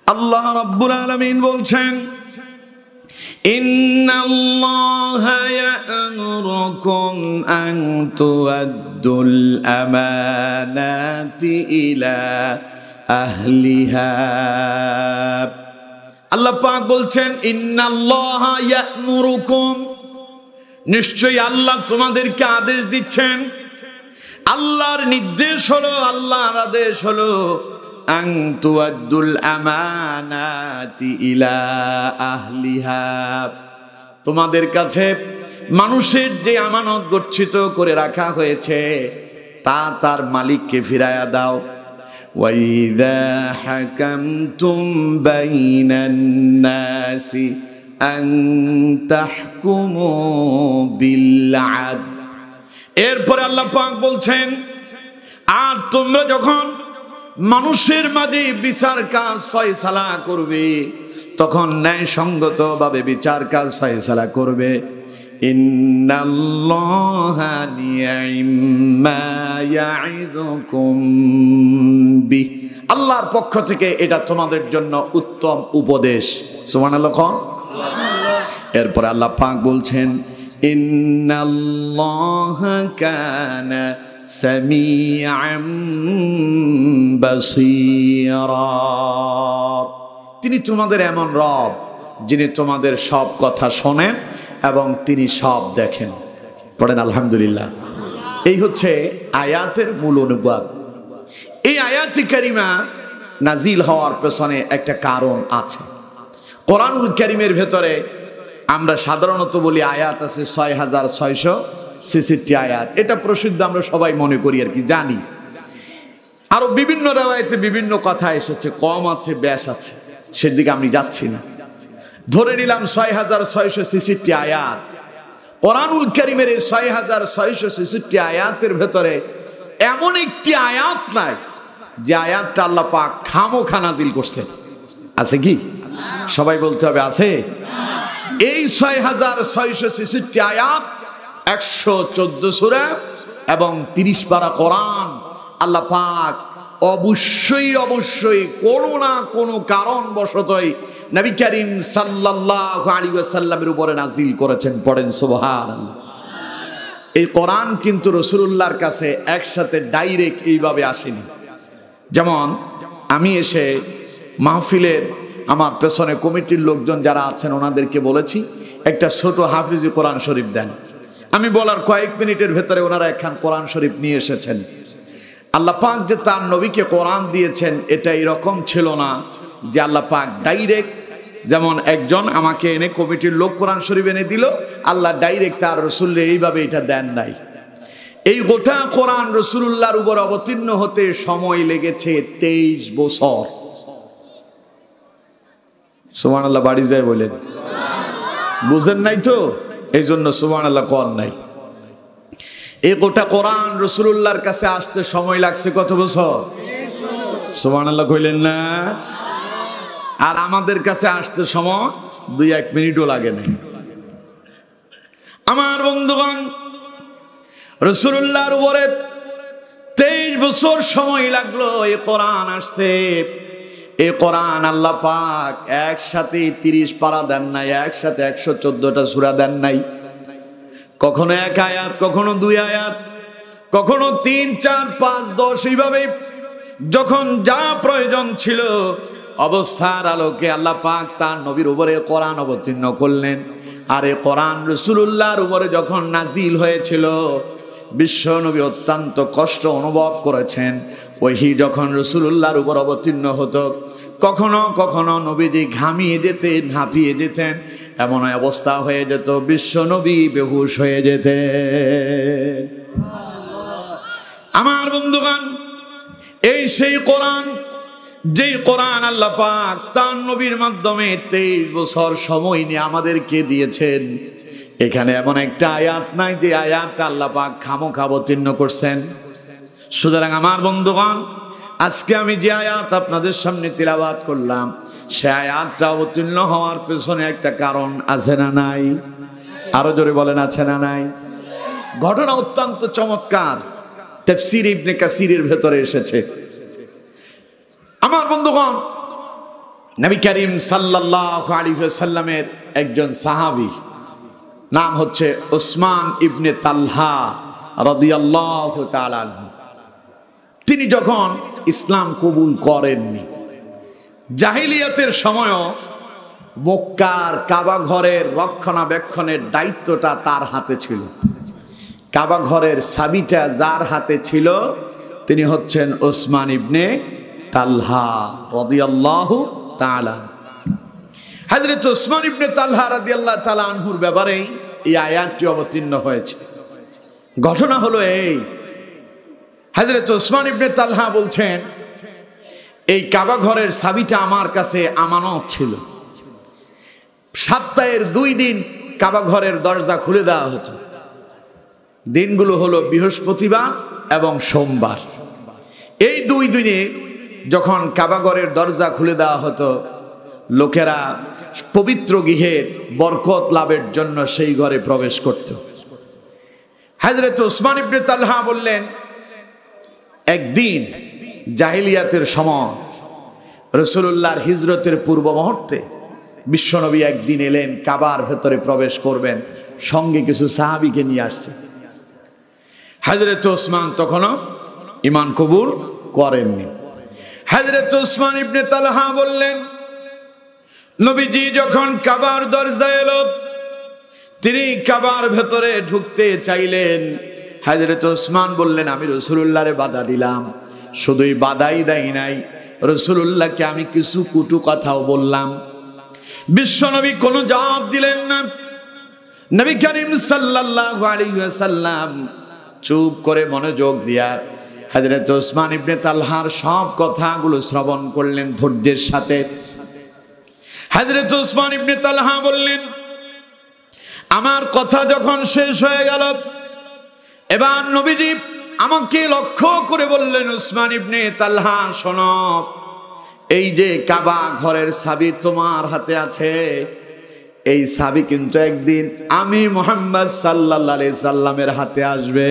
আল্লাহ রাব্বুল আলামিন বলছেন, ইন্নাল্লাহা ইয়া'মুরুকুম আন তু'আদ্দুল আমানাতি ইলা আহলিহা। আল্লাহ পাক বলছেন, ইন্নাল্লাহা ইয়া'মুরুকুম, নিশ্চয়ই আল্লাহ তোমাদেরকে আদেশ দিচ্ছেন। আল্লাহর নির্দেশ হলো, আল্লাহর আদেশ হলো, আন তু'আদ্দুল আমানাতি ইলা আহলিহা, তোমাদের কাছে মানুষের যে আমানত গচ্ছিত করে রাখা হয়েছে তা তার মালিককে ফিরায়া দাও। ওয়া ইযা হাকামতুম বাইনান নাসি আন তাহকুমু বিল আদল। এরপরে আল্লাহ পাক বলছেন, আর তোমরা যখন মানুষের মাঝে বিচার কাজ ফয়সালা করবে তখন ন্যায়সঙ্গত ভাবে বিচার কাজ ফয়সালা করবে। ইন্নাল্লাহা নি'মা ইয়া'iযুকুম বিহি, আল্লাহর পক্ষ থেকে এটা তোমাদের জন্য উত্তম উপদেশ। সুবহানাল্লাহ। এরপরে আল্লাহ পাক বলছেন, ইন্নাল্লাহা কানা সামিআম বাসীরা, তিনি তোমাদের এমন রব যিনি তোমাদের সব কথা শোনেন এবং তিনি সব দেখেন। পড়েন আলহামদুলিল্লাহ। এই হচ্ছে আয়াতের মূল অনুবাদ। এই আয়াতে কারিমা নাজিল হওয়ার পেছনে একটা কারণ আছে। কোরআনুল কারীমের ভেতরে আমরা সাধারণত বলি আয়াত আছে ৬৬৬৬ আয়াত, এটা প্রসিদ্ধ, আমরা সবাই মনে করি আর কি, জানি। আরো বিভিন্ন রাওয়ায়াতে বিভিন্ন কথা এসেছে, কম আছে বেশ আছে, সেদিকে আমি যাচ্ছি না। ধরে নিলাম ৬৬৬৬ আয়াত। কোরআনুল কারীমের এই ৬৬৬৬ আয়াতের ভেতরে এমন একটি আয়াত নাই যে আয়াতটা আল্লাহ পাক খামোখা নাজিল করছেন। আছে কি? সবাই বলতে হবে আছে। এই ৬৬৬৬ আয়াত ১১৪ সূরা এবং ৩০ পারা কোরআন আল্লাহ পাক অবশ্যই অবশ্যই কোনো না কোনো কারণবশতই নবী করিম সাল্লাল্লাহু আলাইহি ওয়াসাল্লামের উপরে নাজিল করেছেন। পড়েন সুবহানাল্লাহ। এই কোরআন কিন্তু রাসূলুল্লাহর কাছে একসাথে ডাইরেক্ট এইভাবে আসেনি। যেমন আমি এসে মাহফিলের আমার পেছনে কমিটির লোকজন যারা আছেন ওনাদেরকে বলেছি একটা ছোট হাফিজি কোরআন শরীফ দেন। আমি বলার কয়েক মিনিটের ভেতরে ওনারা একখান কোরআন শরীফ নিয়ে এসেছেন। আল্লাহ পাক যে তার নবীকে কোরআন দিয়েছেন এটা এরকম ছিল না যে আল্লাহ পাক ডাইরেক্ট, যেমন একজন আমাকে এনে কমিটির লোক কোরআন শরীফ এনে দিল, আল্লাহ ডাইরেক্ট তার রাসূলকে এইভাবে এটা দেন নাই। এই গোটা কোরআন রাসূলুল্লাহর উপর অবতীর্ণ হতে সময় লেগেছে 23 বছর। সুবহানাল্লাহ। বাড়ি যায় বলেন, বুঝেন নাই তো, এই জন্য সুবহানাল্লাহ কোন নাই। এই গোটা কোরআন রাসূলুল্লাহর কাছে আসতে সময় লাগছে কত বছর? সুবহানাল্লাহ কইলেন না? আর আমাদের কাছে আসতে সময় 2-1 মিনিটও লাগে নাই। আমার বন্ধুগণ, রাসূলুল্লাহর উপরে 23 বছর সময় লাগলো এই কোরআন আসতে। এই কোরআন আল্লাহ পাক একসাথে 30 পারা দেন নাই, একসাথে 114টা সূরা দেন নাই। কখনো 1 আয়াত, কখনো 2 আয়াত, কখনো 3, 4, 5, 10, এইভাবে যখন যা প্রয়োজন ছিল অবস্থার আলোকে আল্লাহ পাক তার নবীর উপরে কোরআন অবতীর্ণ করলেন। আর এই কোরআন রাসূলুল্লাহর উপরে যখন নাজিল হয়েছিল বিশ্ব নবী অত্যন্ত কষ্ট অনুভব করেছেন। ওহী যখন রাসূলুল্লাহর উপর অবতীর্ণ হতো কখনো কখনো নবীজি ঘামিয়ে যেতেন, হাঁপিয়ে যেতেন, এমন অবস্থা হয়ে যেত বিশ্ব নবী বেহুশ হয়ে যেতেন। আমার বন্ধুগণ, এই সেই কোরআন, যেই কোরআন আল্লাহ পাক তার নবীর মাধ্যমে 23 বছর সময় নিয়ে আমাদেরকে দিয়েছেন। এখানে এমন একটা আয়াত নাই যে আয়াতটা আল্লাহ পাক খামোখা অবতীর্ণ করছেন। সুতরাং আমার বন্ধুগণ, আজকে আমি যে আয়াত আপনাদের সামনে তিলাওয়াত করলাম সে আয়াতটা অবতীর্ণ হওয়ার পেছনে একটা কারণ আছে না নাই? আরো জোরে বলেন, আছে না নাই? ঘটনা অত্যন্ত চমৎকার, তাফসীর ইবনে কাসিরের ভেতরে এসেছে। আমার বন্ধুগণ, নবী করিম সাল্লাল্লাহু আলাইহি ওয়াসাল্লামের একজন সাহাবী, নাম হচ্ছে উসমান ইবনে তালহা রাদিয়াল্লাহু তাআলা আনহু। তিনি যখন ইসলাম কবুল করেননি, জাহিলিয়াতের সময়ও মক্কার কাবা ঘরের রক্ষণাবেক্ষণের দায়িত্বটা তার হাতে ছিল। কাবা ঘরের চাবিটা যার হাতে ছিল তিনি হচ্ছেন উসমান ইবনে তালহা রাদিয়াল্লাহু তাআলা। হযরত উসমান ইবনে তালহা রাদিয়াল্লাহু তাআলা আনহুর ব্যাপারে এই আয়াতটি অবতীর্ণ হয়েছে। ঘটনা হলো এই, হযরত উসমান ইবনে তালহা বলছেন, এই কাবা ঘরের চাবিটা আমার কাছে আমানত ছিল। সপ্তাহের 2 দিন কাবা ঘরের দরজা খুলে দেওয়া হতো। দিনগুলো হলো বৃহস্পতিবার এবং সোমবার। এই 2 দিনে যখন কাবা ঘরের দরজা খুলে দেওয়া হতো, লোকেরা পবিত্র গৃহের বরকত লাভের জন্য সেই ঘরে প্রবেশ করত। হযরত উসমান ইবনে তালহা বললেন, একদিন জাহিলিয়াতের সময় রাসূলুল্লাহর হিজরতের পূর্ব মুহূর্তে বিশ্বনবী একদিন এলেন, কাবার ভেতরে প্রবেশ করবেন, সঙ্গে কিছু সাহাবীকে নিয়ে আসছে। হযরত উসমান তখনও ঈমান কবুল করেননি। হযরত উসমান ইবনে তালহা বললেন, নবীজি যখন কাবার দরজায় এলো, তিনি কাবার ভেতরে ঢুকতে চাইলেন। হযরত উসমান বললেন, আমি রাসূলুল্লাহরে বাধা দিলাম। শুধুই বাধাই দেই নাই, রাসূলুল্লাহকে আমি কিছু কটু কথাও বললাম। বিশ্বনবী কোনো জবাব দিলেন না। নবী করিম সাল্লাল্লাহু আলাইহি ওয়াসাল্লাম চুপ করে মনোযোগ দিয়া হযরত উসমান ইবনে তালহার সব কথাগুলো শ্রবণ করলেন ধৈর্যের সাথে। হযরত উসমান ইবনে তালহা বললেন, আমার কথা যখন শেষ হয়ে গেল, এবার নবীজি আমাকে লক্ষ্য করে বললেন, উসমান ইবনে তালহা শোনো, এই যে কাবা ঘরের চাবি তোমার হাতে আছে, এই চাবি কিন্তু একদিন আমি মুহাম্মদ সাল্লাল্লাহু আলাইহি সাল্লামের হাতে আসবে।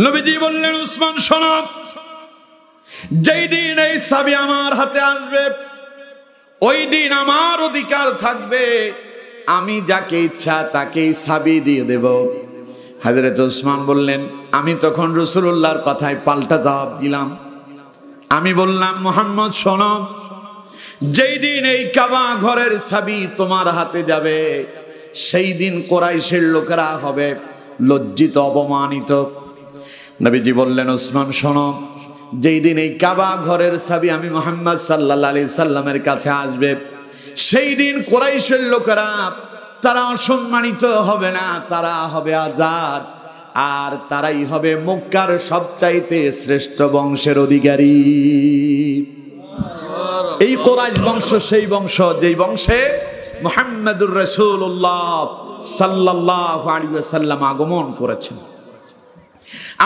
নবীজি বললেন, উসমান শোনো, যেই দিন এই চাবি আমার হাতে আসবে, ওই দিন আমার অধিকার থাকবে, আমি যাকে ইচ্ছা তাকে চাবি দিয়ে দেব। হযরত উসমান বললেন, আমি তখন রাসূলুল্লাহর কথায় পাল্টা জবাব দিলাম। আমি বললাম, মুহাম্মদ শোনো, যেই দিন এই কাবা ঘরের চাবি তোমার হাতে যাবে, সেই দিন কুরাইশের লোকেরা হবে লজ্জিত, অপমানিত। নবীজি বললেন, উসমান শোনো, যেই দিন এই কাবা ঘরের চাবি আমি মুহাম্মদ সাল্লাল্লাহু আলাইহি সাল্লামের কাছে আসবে, সেই দিন কুরাইশের লোকেরা তারা অসম্মানিত হবে না, তারা হবে আজাদ, আর তারাই হবে মক্কার সবচাইতে শ্রেষ্ঠ বংশের অধিকারী। এই কুরাইশ বংশ সেই বংশ যেই বংশে মুহাম্মদুর রাসূলুল্লাহ সাল্লাল্লাহু আলাইহি ওয়াসাল্লাম আগমন করেছেন।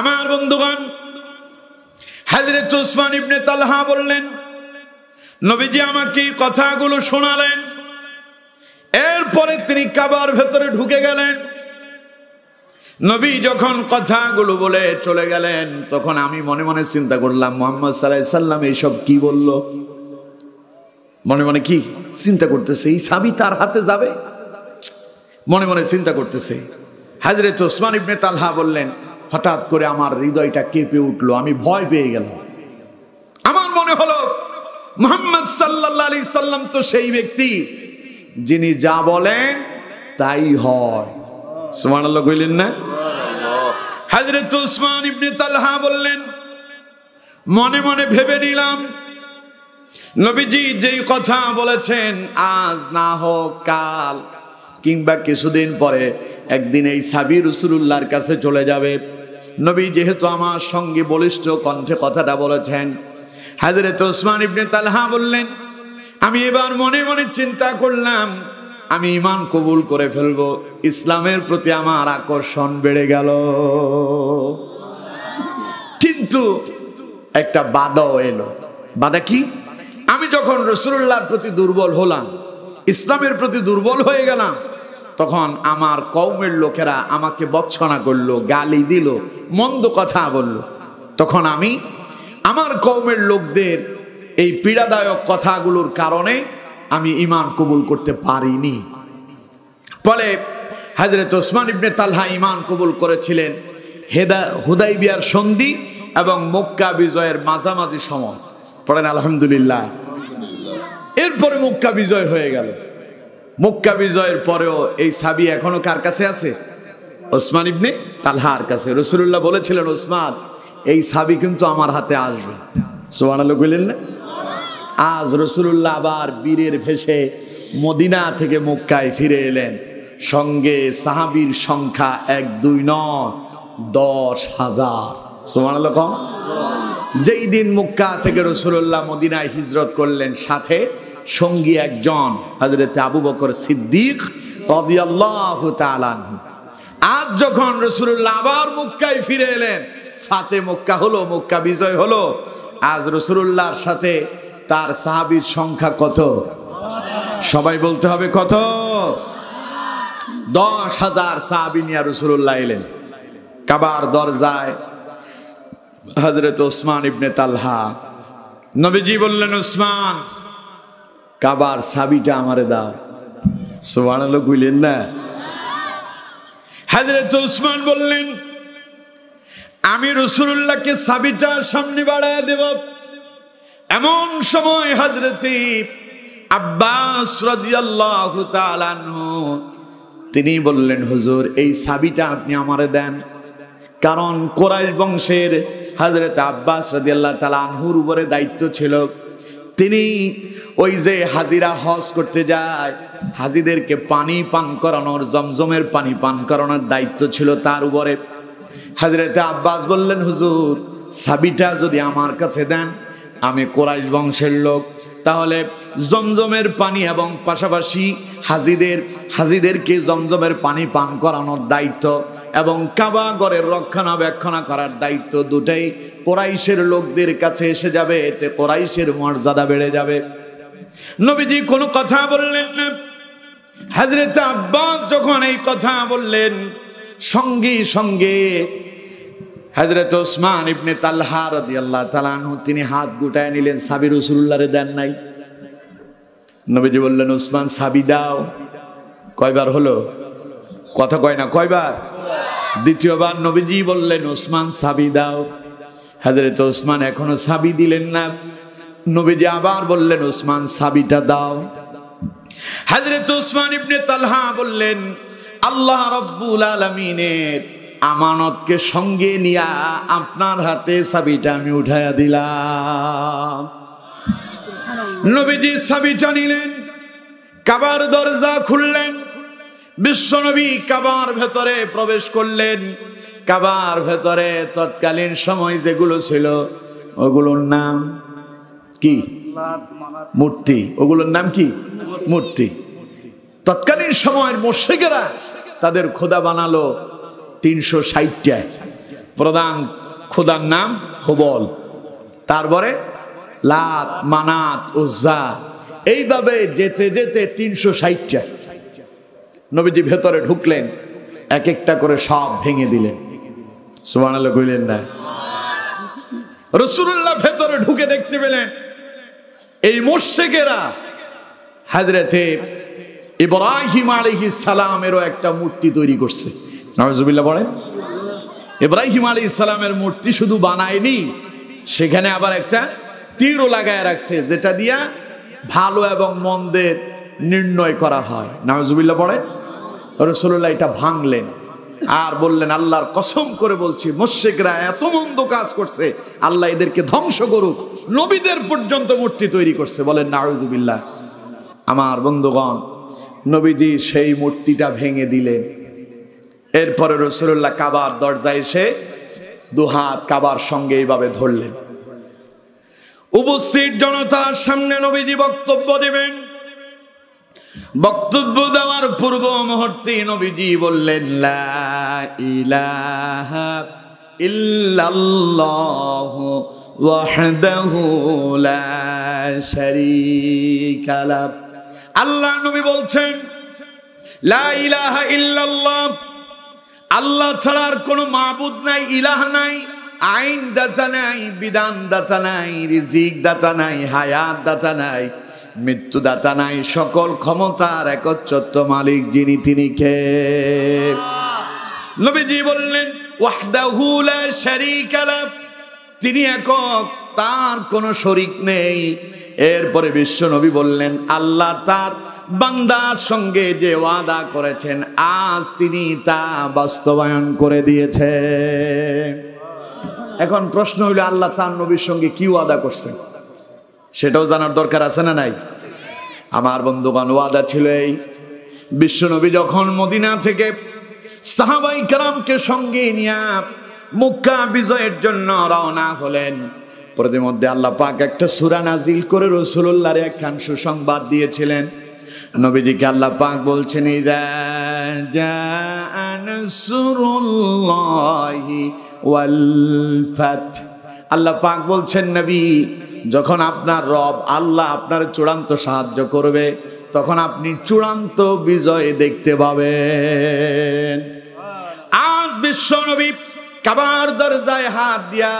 আমার বন্ধুগণ, হযরত উসমান ইবনে তালহা বললেন, নবীজি আমাকে কথাগুলো শোনালেন। এরপরে তিনি কাবার ভেতরে ঢুকে গেলেন। নবী যখন কথাগুলো বলে চলে গেলেন, তখন আমি মনে মনে চিন্তা করলাম, মুহাম্মদ সাল্লাল্লাহু আলাইহি সাল্লাম এইসব কি বলল। মনে মনে কি চিন্তা করতেছে, এই চাবি তার হাতে যাবে, মনে মনে চিন্তা করতেছে। হযরত উসমান ইবনে তালহা বললেন, হঠাৎ করে আমার হৃদয়টা কেঁপে উঠলো, আমি ভয় পেয়ে গেলাম। আমার মনে হলো, মুহাম্মদ সাল্লাল্লাহু আলাইহি সাল্লাম তো সেই ব্যক্তি যিনি যা বলেন তাই হয়। সুবহানাল্লাহ কইলেন না? হযরত উসমান ইবনে তালহা বললেন, মনে মনে ভেবে নিলাম, নবীজি যেই কথা বলেছেন, আজ না হোক কাল কিংবা কিছুদিন পরে একদিন এই চাবি রাসূলুল্লাহর কাছে চলে যাবে। নবী যেহেতু আমার সঙ্গে বলিষ্ঠ কণ্ঠে কথাটা বলেছেন, হযরত উসমান ইবনে তালহা বললেন, আমি এবার মনে মনে চিন্তা করলাম, আমি ঈমান কবুল করে ফেলবো। ইসলামের প্রতি আমার আকর্ষণ বেড়ে গেল। কিন্তু একটা বাধাও এলো। বাধা কি? আমি যখন রাসূলুল্লাহর প্রতি দুর্বল হলাম, ইসলামের প্রতি দুর্বল হয়ে গেলাম, তখন আমার কওমের লোকেরা আমাকে বচ্ছনা করলো, গালি দিল, মন্দ কথা বলল। তখন আমি আমার কওমের লোকদের এই পীড়াদায়ক কথাগুলোর কারণে আমি ঈমান কবুল করতে পারিনি। ফলে হযরত ওসমান ইবনে তালহা ঈমান কবুল করেছিলেন হুদাইবিয়ার সন্ধি এবং মক্কা বিজয়ের মাঝামাঝি সময়। পড়েন আলহামদুলিল্লাহ। এরপরে মক্কা বিজয় হয়ে গেল। মক্কা বিজয়ের পরেও এই সাবি এখনো কার কাছে আছে? ওসমান ইবনে তালহার কাছে। রাসূলুল্লাহ বলেছিলেন, ওসমান এই সাবি কিন্তু আমার হাতে আসবে। সুবহানাল্লাহ বললেন না? আজ রাসূলুল্লাহ আবার বীরের ভেষে মদিনা থেকে মক্কায় ফিরে এলেন। সঙ্গে সাহাবীর সংখ্যা 1-2 নয়, 10,000। সুবহানাল্লাহ। কম? যেই দিন মক্কা থেকে রাসূলুল্লাহ মদিনায় হিজরত করলেন, সাথে সঙ্গী একজন হযরত আবু বকর সিদ্দিক রাদিয়াল্লাহু তাআলা আনহু। আজ যখন রাসূলুল্লাহ আবার মক্কায় ফিরে এলেন, ফাতে মক্কা হলো, মক্কা বিজয় হলো, আজ রাসূলুল্লাহর সাথে তার সাহাবীর সংখ্যা কত? সবাই বলতে হবে কত? 10,000 সাহাবী নিয়ে রাসূলুল্লাহ এলেন। কাবার দরজায় হযরত ওসমান ইবনে তালহা। নবীজি বললেন, ওসমান কাবার চাবিটা আমারে দাও। সুবহানাল্লাহ কইলেন না? হযরত ওসমান বললেন, আমি রাসূলুল্লাহকে চাবিটা সামনে বাড়ায় দেব। এমন সময় হযরত আব্বাস রাদিয়াল্লাহু তাআলা আনহু তিনি বললেন, হুজুর এই চাবিটা আপনি আমারে দেন। কারণ কুরাইশ বংশের হযরত আব্বাস রাদিয়াল্লাহু তাআলা আনহুর উপরে দায়িত্ব ছিল। তিনি ওই যে হাজিরা হজ করতে যায়, হাজিদেরকে পানি পান করানোর, জমজমের পানি পান করানোর দায়িত্ব ছিল তার উপরে। হযরত আব্বাস বললেন, হুজুর চাবিটা যদি আমার কাছে দেন, আমি কুরাইশ বংশের লোক, তাহলে জমজমের পানি এবং পাশাপাশি হাজিদেরকে জমজমের পানি পান করানোর দায়িত্ব এবং কাবা ঘরের রক্ষণাবেক্ষণ করার দায়িত্ব দুটাই কুরাইশের লোকদের কাছে এসে যাবে। এতে কুরাইশের মর্যাদা বেড়ে যাবে। নবীজি কোনো কথা বললেন না। হযরত আব্বাস যখন এই কথা বললেন, সঙ্গে সঙ্গে হযরত ওসমান ইবনে তালহা রাদিয়াল্লাহু তাআলা আনহু তিনি হাত গুটায় নিলেন। সাবি রাসূলুল্লাহরে দেন নাই। নবীজি বললেন, ওসমান সাবি দাও। কয়বার হলো? কথা কয় না, কয়বার? দ্বিতীয়বার নবীজি বললেন, ওসমান সাবি দাও। হযরত ওসমান এখনো সাবি দিলেন না। নবীজি আবার বললেন, ওসমান সাবিটা দাও। হযরত ওসমান ইবনে তালহা বললেন, আল্লাহ রাব্বুল আলামিনের আমানতকে সঙ্গে নিয়া আপনার হাতে চাবিটা আমি উঠাইয়া দিলাম। নবীজি চাবিটা নিলেন, কাবার দরজা খুললেন, বিশ্বনবী কাবার ভেতরে প্রবেশ করলেন। কাবার ভেতরে তৎকালীন সময় যেগুলো ছিল ওগুলোর নাম কি? মূর্তি। ওগুলোর নাম কি? মূর্তি। তৎকালীন সময়ের মুশরিকেরা তাদের খোদা বানালো 360টা। প্রধান খোদার নাম হুবল, তারপরে লাত, মানাত, উজ্জা, এইভাবে যেতে যেতে 360টা। নবীজি ভেতরে ঢুকলেন, এক একটা করে সব ভেঙে দিলেন। সুবহানাল্লাহ কইলেন না? রাসূলুল্লাহ ভেতরে ঢুকে দেখতে পেলেন এই মুশরিকেরা হযরতে ইব্রাহিম আলাইহিস সালামেরও একটা মূর্তি তৈরি করছে। নাউজুবিল্লাহ বলেন। ইব্রাহিম আলাইহিস সালামের মূর্তি শুধু বানায়নি, সেখানে আবার একটা তীরও লাগায় রাখছে, যেটা দিয়া ভালো এবং মন্দের নির্ণয় করা হয়। নাউজুবিল্লাহ বলেন। রাসূলুল্লাহ এটা ভাঙলেন আর বললেন, আল্লাহর কসম করে বলছি, মুশরিকরা এত মন্দ কাজ করছে, আল্লাহ এদেরকে ধ্বংস করুক। নবীদের পর্যন্ত মূর্তি তৈরি করছে। বলেন নাউজুবিল্লাহ। আমার বন্ধুগণ, নবীজি সেই মূর্তিটা ভেঙে দিলেন। এরপরে রাসূলুল্লাহ কাবার দরজায় এসে দুহাত কাবার সঙ্গে এইভাবে ধরলেন। উপস্থিত জনতার সামনে নবীজি বক্তব্য দেবেন। বক্তব্য দেওয়ার পূর্ব মুহূর্তে নবীজি বললেন, লা ইলাহা ইল্লাল্লাহু ওয়াহদাহু লা শারীকা লাহু। আল্লাহ নবী বলছেন, লা ইলাহা ইল্লাল্লাহ, আল্লাহ ছাড়া আর কোনো মাবুদ নাই, ইলাহ নাই, আইন দাতা নাই, বিধান দাতা নাই, রিজিক দাতা নাই, হায়াত দাতা নাই, মৃত্যু দাতা নাই, সকল ক্ষমতার একচ্ছত্র মালিক যিনি, তিনি কে? নবীজি বললেন ওয়াহদাহু লা শারীকা লাহ, তিনি একক, তার কোনো শরীক নেই। এরপরে বিশ্ব নবী বললেন আল্লাহ তার বান্দার সঙ্গে যে ওয়াদা করেছেন আজ তিনি তা বাস্তবায়ন করে দিয়েছেন। এখন প্রশ্ন হইল আল্লাহ তার নবীর সঙ্গে কি ওয়াদা করছেন সেটাও জানার দরকার আছে না নাই? আমার বন্ধুগণ, ওয়াদা ছিল এই, বিশ্ব নবী যখন মদিনা থেকে সাহাবায়ে কেরামকে সঙ্গে নিয়ে মক্কা বিজয়ের জন্য রওনা হলেন, প্রতিমধ্যে আল্লাহ পাক একটা সূরা নাজিল করে রাসূলুল্লাহর একখান সুসংবাদ দিয়েছিলেন। নবীজিকে আল্লাহ পাক বলছেন ইযা জাআ নাসরুল্লাহি ওয়াল ফাত, আল্লাহ পাক বলছেন নবী যখন আপনার রব আল্লাহ আপনার চূড়ান্ত সাহায্য করবে তখন আপনি চূড়ান্ত বিজয় দেখতে পাবেন। আজ বিশ্ব নবী কাবার দরজায় হাত দিয়া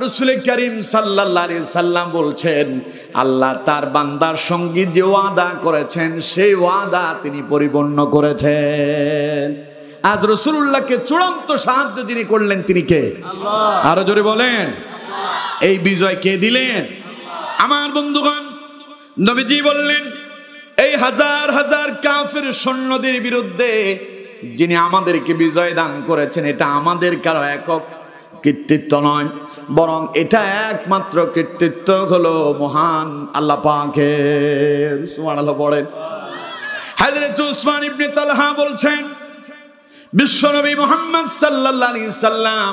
রাসূল করিম সাল্লাল্লাহু আলাইহি সাল্লাম বলছেন আল্লাহ তার বান্দার সঙ্গে যে ওয়াদা করেছেন সেই ওয়াদা তিনি পরিপূর্ণ করেছেন। আজ রাসূলুল্লাহকে চূড়ান্ত সাহায্য যিনি করলেন তিনি কে? আল্লাহ। আরো জোরে বলেন এই বিজয় কে দিলেন? আমার বন্ধুগণ, নবীজি বললেন এই হাজার হাজার কাফের সৈন্যদের বিরুদ্ধে যিনি আমাদেরকে বিজয় দান করেছেন এটা আমাদের কারো একক কৃতিত্ব নয়, বরং এটা একমাত্র কৃতিত্ব হলো মহান আল্লাহ পাকের। সুবহানাল্লাহ পড়েন। হযরত উসমান ইবনে তালহা বলছেন বিশ্বনবী মুহাম্মদ সাল্লাল্লাহু আলাইহি সাল্লাম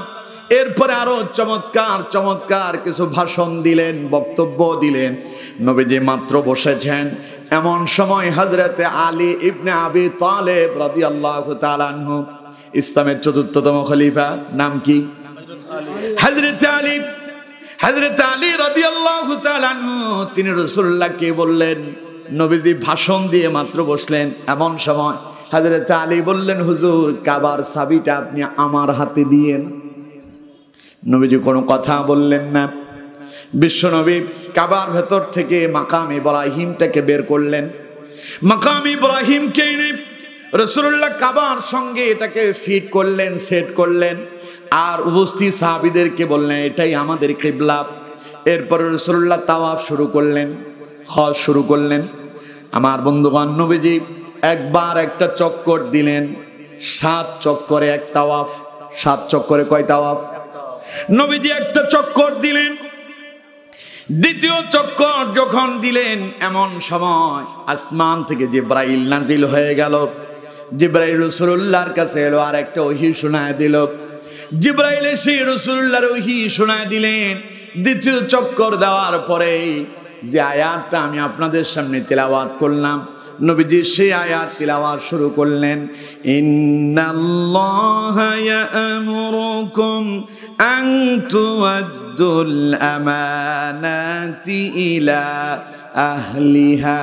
এরপরে আরো চমৎকার চমৎকার কিছু ভাষণ দিলেন, বক্তব্য দিলেন। নবীজি মাত্র বসেছেন এমন সময় হযরতে আলী ইবনে আবি তালেব রাদিয়াল্লাহু তাআলা আনহু, ইসলামের চতুর্থতম খলিফা, নাম কি? হযরতে আলী রাদিয়াল্লাহু তাআলা আনহু, তিনি রাসূলুল্লাহকে বললেন, নবীজি ভাষণ দিয়ে মাত্র বসলেন এমন সময় হযরতে আলী বললেন হুজুর কাবার চাবিটা আপনি আমার হাতে দিয়েন। নবীজি কোনো কথা বললেন না। বিশ্বনবী কাবার ভেতর থেকে মাকাম ইব্রাহিমটাকে বের করলেন, মাকাম ইব্রাহিমকে এনে রাসূলুল্লাহ কাবার সঙ্গে এটাকে ফিট করলেন, সেট করলেন, আর উপস্থিত সাহাবীদেরকে বললেন এটাই আমাদের কিবলা। এরপরে রাসূলুল্লাহ তাওয়াফ শুরু করলেন, হজ শুরু করলেন। আমার বন্ধুগণ, নবীজি একবার একটা চক্কর দিলেন, 7 চক্করে এক তাওয়াফ। 7 চক্করে কয় তাওয়াফ? নবীজি একটা চক্কর দিলেন। দ্বিতীয় চক্কর যখন দিলেন এমন সময় আসমান থেকে জিবরাইল নাজিল হয়ে গেল। জিবরাইল রাসূলুল্লাহর কাছে এলো আর একটা ওহী শোনায় দিল। জিবরাইল এসে রাসূলুল্লাহর ওহী শোনায় দিলেন। দ্বিতীয় চক্কর দেওয়ার পরে যে আয়াতটা আমি আপনাদের সামনে তেলাওয়াত করলাম, নবীজি সেই আয়াত তিলাওয়াত শুরু করলেন। ইন্নাল্লাহা ইয়া'মুরুকুম আন তু'আদ্দুল আমানাতি ইলা আহলিহা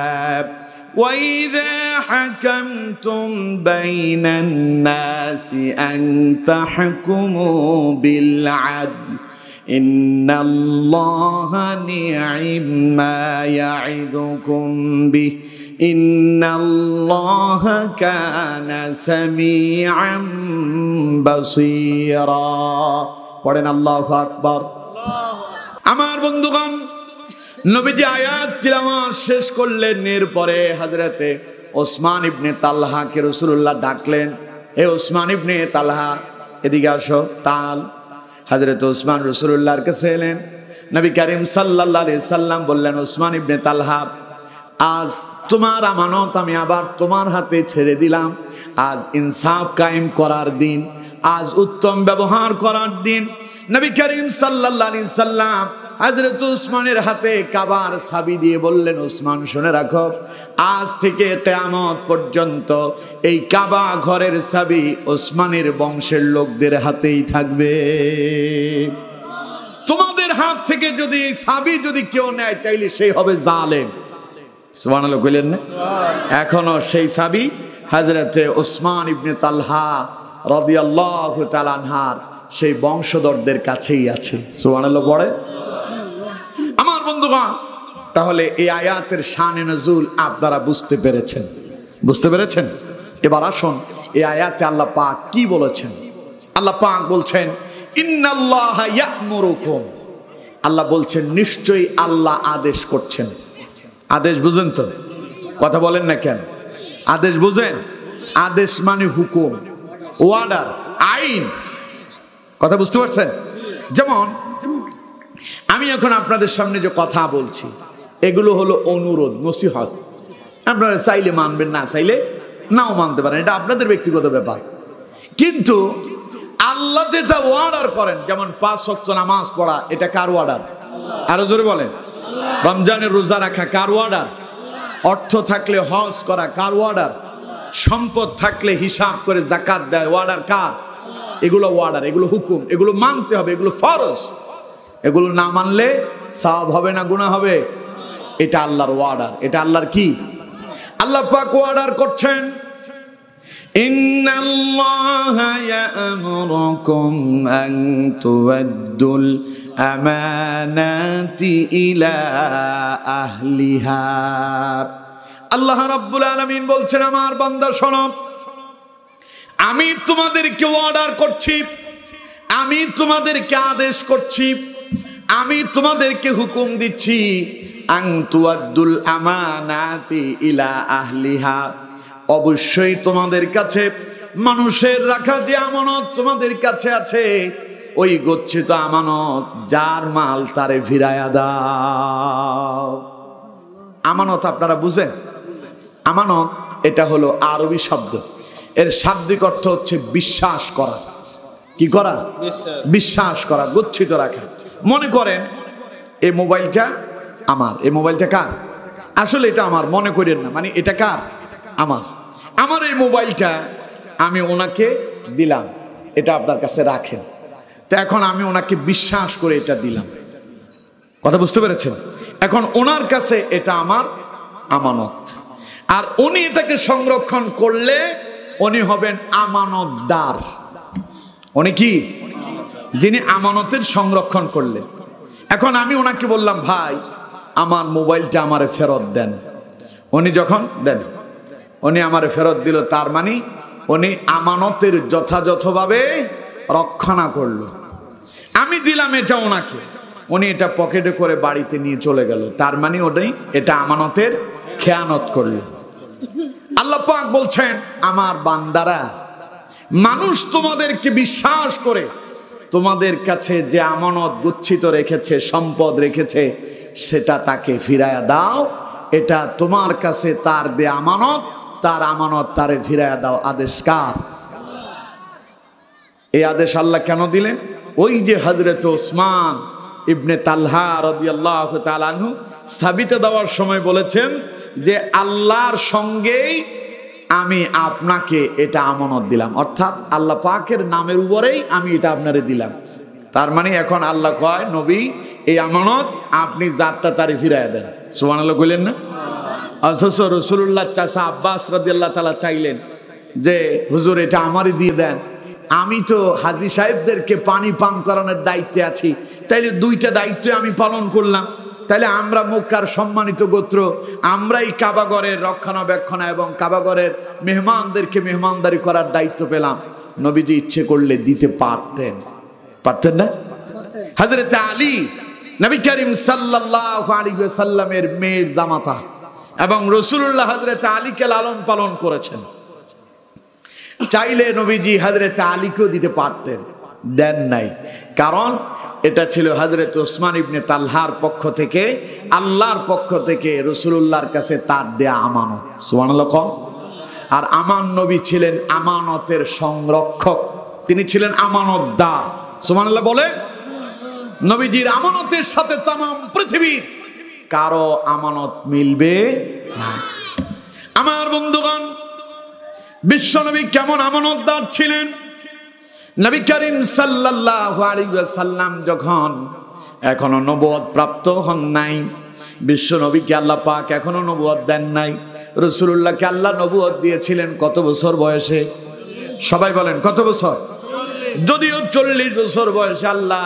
ওয়া ইযা হাকামতুম বাইনান নাসি আন তাহকুমু বিল আদল ইন্নাল্লাহা নি'মা ইয়া'iদুকুম বিহি ইন্নাল্লাহা কানা সামিআম বাসীরা। পড়েন আল্লাহু আকবার। আমার বন্ধুগণ, নবীজি আয়াত তিলাওয়াত শেষ করলেন। এরপরে হযরতে ওসমান ইবনে তালহাকে রাসূলুল্লাহ ডাকলেন, হে ওসমান ইবনে তালহা এদিকে আসো। তাল হযরত ওসমান রাসূলুল্লাহর কাছে এলেন। নবী করিম সাল্লাল্লাহু আলাইহি সাল্লাম বললেন, ওসমান ইবনে তালহা আজ তোমার আমানত আমি আবার তোমার হাতে ছেড়ে দিলাম। আজ ইনসাফ কায়েম করার দিন, আজ উত্তম ব্যবহার করার দিন। নবী করিম সাল্লাল্লাহু আলাইহি সাল্লাম হযরত উসমানের হাতে কাবার চাবি দিয়ে বললেন, ওসমান শুনে রাখো, আজ থেকে কিয়ামত পর্যন্ত এই কাবা ঘরের চাবি ওসমানের বংশের লোকদের হাতেই থাকবে। তোমাদের হাত থেকে যদি এই চাবি যদি কেউ নেয় তাইলে সেই হবে জালেম। সুবহানাল্লাহ কইলেন না? এখনো সেই চাবি হযরতে ওসমান ইবনে তালহা রাদিয়াল্লাহু তাআলা আনহার সেই বংশধরদের কাছেই আছে। সুবহানাল্লাহ পড়ে। আমার বন্ধুগণ, তাহলে এই আয়াতের শানে নজুল আপনারা বুঝতে পেরেছেন, বুঝতে পেরেছেন? এবার আসুন এই আয়াতে আল্লাহ পাক কি বলেছেন। আল্লাহ পাক বলছেন ইন্নাল্লাহা ইয়া'মুরুকুম, আল্লাহ বলছেন নিশ্চয়ই আল্লাহ আদেশ করছেন। আদেশ বুঝেন তো? কথা বলেন না কেন? আদেশ বুঝেন? আদেশ মানে হুকুম, অর্ডার, আইন। কথা বুঝতে পারছেন? যেমন আমি এখন আপনাদের সামনে যে কথা বলছি এগুলো হলো অনুরোধ, নসিহত। আপনারা চাইলে মানবেন, না চাইলে নাও মানতে পারেন, এটা আপনাদের ব্যক্তিগত ব্যাপার। কিন্তু আল্লাহ যেটা অর্ডার করেন, যেমন 5 ওয়াক্ত নামাজ পড়া, এটা কার অর্ডার? আরো জোরে বলেন। রমজানের রোজা রাখা কার অর্ডার? অর্থ থাকলে হজ করা কার অর্ডার? সম্পদ থাকলে হিসাব করে যাকাত দেয়, অর্ডার কার? এগুলো অর্ডার, এগুলো হুকুম, এগুলো মানতে হবে, এগুলো ফরজ। এগুলো না মানলে সওয়াব হবে না গুনাহ হবে? এটা আল্লাহর অর্ডার। এটা আল্লাহর কি? আল্লাহ পাক অর্ডার করছেন ইন্নাল্লাহা ইয়া'মুরুকুম আন তু'আদ্দুল আমানাতি ইলা আহলিহা। আল্লাহ রাব্বুল আলামিন বলছেন আমার বান্দা শোনো, আমি তোমাদেরকে অর্ডার করছি, আমি তোমাদেরকে আদেশ করছি, আমি তোমাদেরকে হুকুম দিচ্ছি আন তু'আদ্দুল আমানাতি ইলা আহলিহা। অবশ্যই তোমাদের কাছে মানুষের রাখা যে আমানত তোমাদের কাছে আছে, ওই গচ্ছিত আমানত যার মাল তারে ফিরায়া দাও। আমানত আপনারা বুঝেন? আমানত এটা হলো আরবি শব্দ, এর শাব্দিক অর্থ হচ্ছে বিশ্বাস করা। কি করা? বিশ্বাস করা, গচ্ছিত রাখা। মনে করেন এই মোবাইলটা আমার, এই মোবাইলটা কার? আসলে এটা আমার মনে করেন না, মানে এটা কার? আমার। আমার এই মোবাইলটা আমি ওনাকে দিলাম, এটা আপনার কাছে রাখেন। তো এখন আমি ওনাকে বিশ্বাস করে এটা দিলাম। কথা বুঝতে পেরেছেন? এখন ওনার কাছে এটা আমার আমানত, আর উনি এটাকে সংরক্ষণ করলে উনি হবেন আমানতদার। উনি কি? যিনি আমানতের সংরক্ষণ করলেন। এখন আমি ওনাকে বললাম ভাই আমার মোবাইলটা আমারে ফেরত দেন। উনি যখন দেন, উনি আমারে ফেরত দিল, তার মানে উনি আমানতের যথাযথভাবে রক্ষণা করলো। আমি দিলাম এটা ওনাকে, উনি এটা পকেটে করে বাড়িতে নিয়ে চলে গেল, তার মানে ওটাই এটা আমানতের খেয়ানত করলো। আল্লাহ পাক বলছেন আমার বান্দারা, মানুষ তোমাদেরকে বিশ্বাস করে তোমাদের কাছে যে আমানত গচ্ছিত রেখেছে, সম্পদ রেখেছে, সেটা তাকে ফিরায়া দাও। এটা তোমার কাছে তার দে আমানত, তার আমানত তারে ফিরায়া দাও। আদেশ কার? এই আদেশ আল্লাহ কেন দিলেন? ওই যে হযরত ওসমান ইবনে তালহা রাদিয়াল্লাহু তাআলা আনহু সাবিতে দেওয়ার সময় বলেছেন যে আল্লাহর সঙ্গেই আমি আপনাকে এটা আমানত দিলাম, অর্থাৎ আল্লাহ পাকের নামের উপরেই আমি এটা আপনারে দিলাম। তার মানে এখন আল্লাহ কয় নবী এই আমানত আপনি যারটা তারে ফিরাইয়া দেন। সুবহানাল্লাহ কইলেন না? অথচ রাসূলুল্লাহ চাচা আব্বাস রাদিয়াল্লাহু তাআলা চাইলেন যে হুজুর এটা আমারই দিয়ে দেন, আমি তো হাজী সাহেবদেরকে পানি পান করানোর দায়িত্বে আছি, তাইলে দুইটা দায়িত্ব আমি পালন করলাম। তাইলে আমরা মক্কার সম্মানিত গোত্র, আমরাই কাবাগরের রক্ষণাবেক্ষণ এবং কাবাগরের মেহমানদেরকে মেহমানদারি করার দায়িত্ব পেলাম। নবীজি ইচ্ছে করলে দিতে পারতেন, পারতেন না? হযরত আলী নবী করিম সাল্লাল্লাহু আলাইহি ওয়াসাল্লামের মেয়ের জামাতা এবং রাসূলুল্লাহ হযরত আলীকে লালন পালন করেছেন। চাইলে নবীজি হযরত আলীকেও দিতে পারতেন, দেন নাই। কারণ এটা ছিল হযরত ওসমান ইবনে তালহার পক্ষ থেকে, আল্লাহর পক্ষ থেকে রাসূলুল্লাহর কাছে তার দেয়া আমানত। সুবহানাল্লাহ। আর আমার নবী ছিলেন আমানতের সংরক্ষক, তিনি ছিলেন আমানতদার। সুবহানাল্লাহ বলে। নবীজির আমানতের সাথে तमाम পৃথিবীর কারো আমানত মিলবে না। আমার বন্ধুগণ, বিশ্বনবী কেমন আমানতদার ছিলেন? নবী করিম সাল্লাল্লাহু আলাইহি ওয়াসাল্লাম যখন এখনো নবুয়ত প্রাপ্ত হন নাই, বিশ্বনবীকে আল্লাহ পাক এখনো নবুয়ত দেন নাই। রাসূলুল্লাহকে আল্লাহ নবুয়ত দিয়েছিলেন কত বছর বয়সে? সবাই বলেন কত বছর? যদিও 40 বছর বয়সে আল্লাহ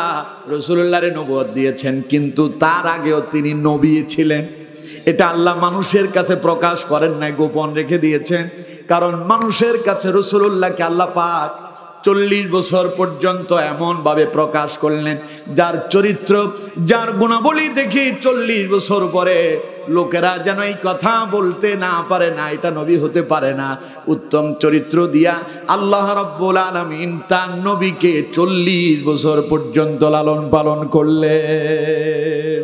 রাসূলুল্লাহরে নবুয়ত দিয়েছেন, কিন্তু তার আগেও তিনি নবী ছিলেন। এটা আল্লাহ মানুষের কাছে প্রকাশ করেন নাই, গোপন রেখে দিয়েছেন। কারণ মানুষের কাছে রাসূলুল্লাহকে আল্লাহ পাক 40 বছর পর্যন্ত এমন ভাবে প্রকাশ করলেন, যার চরিত্র, যার গুণাবলী দেখি 40 বছর পরে লোকেরা যেন এই কথা বলতে না পারে না, এটা নবী হতে পারে না। উত্তম চরিত্র দিয়া আল্লাহ রাব্বুল আলামিন তার নবীকে 40 বছর পর্যন্ত লালন পালন করলেন।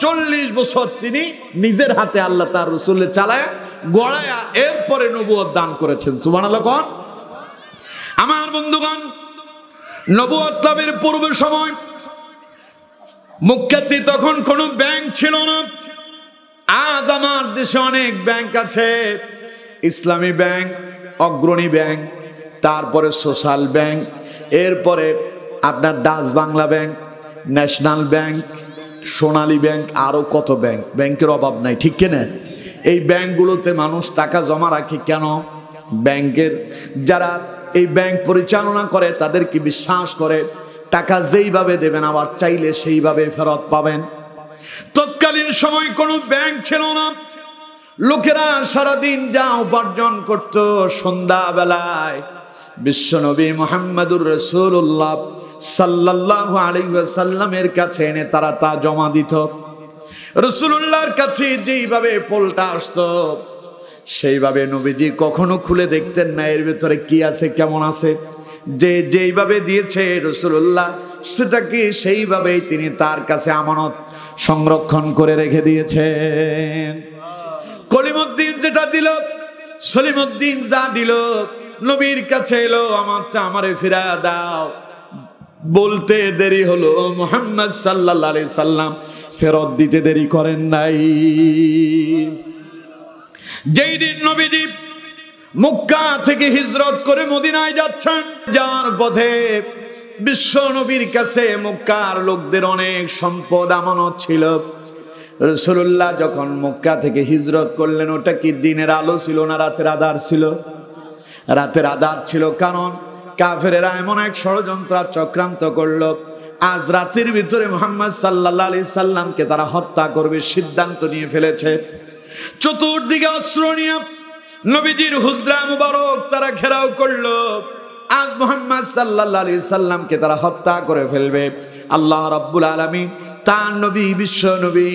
40 বছর তিনি নিজের হাতে আল্লাহ তার রাসূলকে চালায় গড়ায়া এরপরে নবুয়ত দান করেছেন। সুবহানাল্লাহ। কোন আমার বন্ধুগণ, নবুয়ত লাভের পূর্ব সময় মক্কাতে তখন কোনো ব্যাংক ছিল না। আজ আমার দেশে অনেক ব্যাংক আছে, ইসলামী ব্যাংক, অগ্রণী ব্যাংক, তারপরে সোশ্যাল ব্যাংক, এরপরে আপনার Dutch Bangla bank, national bank, Sonali bank, আরো কত ব্যাংক। ব্যাংকের অভাব নাই, ঠিক কিনা? এই ব্যাংকগুলোতে মানুষ টাকা জমা রাখে কেন? ব্যাংকের যারা এই ব্যাংক পরিচালনা করে তাদেরকে বিশ্বাস করে টাকা যেইভাবে দেবেন আবার চাইলে সেইভাবে ফেরত পাবেন। তৎকালীন সময় কোনো ব্যাংক ছিল না। লোকেরা সারাদিন যা উপার্জন করত, সন্ধ্যা বেলায় বিশ্বনবী মুহাম্মদুর রাসূলুল্লাহ সাল্লাল্লাহু আলাইহি ওয়াসাল্লামের কাছে এনে তারা তা জমা দিত। রাসূলুল্লাহর কাছে যেইভাবে পোলটা আসতো সেইভাবে নবীজি কখনো খুলে দেখতেন না এর ভিতরে কি আছে, কেমন আছে। যেইভাবে দিয়েছে রাসূলুল্লাহ সেটাকে সেইভাবেই তিনি তার কাছে আমানত সংরক্ষণ করে রেখে দিয়েছেন। কলিমুদ্দিন যেটা দিল, সলিমুদ্দিন যা দিল, নবীর কাছে এলো, আমারটা আমারে ফিরা দাও। বলতে দেরি হলো, মুহাম্মদ সাল্লাল্লাহু আলাইহি সাল্লাম ফেরত দিতে দেরি করেন নাই। যেই দিন নবীজি মক্কা থেকে হিজরত করে মদিনায় যাচ্ছেন, যাওয়ার পথে বিশ্ব নবীর কাছে মক্কার লোকদের অনেক সম্পদ আমানত ছিল। রাসূলুল্লাহ যখন মক্কা থেকে হিজরত করলেন, ওটা কি দিনের আলো ছিল না রাতের আঁধার ছিল? রাতের আঁধার ছিল। কারণ কাফেরেরা এমন এক ষড়যন্ত্র চক্রান্ত করলো, আজ রাতের ভিতরে মুহাম্মদ সাল্লাল্লাহু আলাইহি সাল্লামকে তারা হত্যা করবে সিদ্ধান্ত নিয়ে ফেলেছে। চতুর্দিকে অস্ত্র নিয়ে নবীজির হুজরা মুবারক তারা ঘেরাও করলো। আজ মুহাম্মদ সাল্লাল্লাহু আলাইহি সাল্লামকে তারা হত্যা করে ফেলবে। আল্লাহ রাব্বুল আলামিন তার নবী, বিশ্ব নবী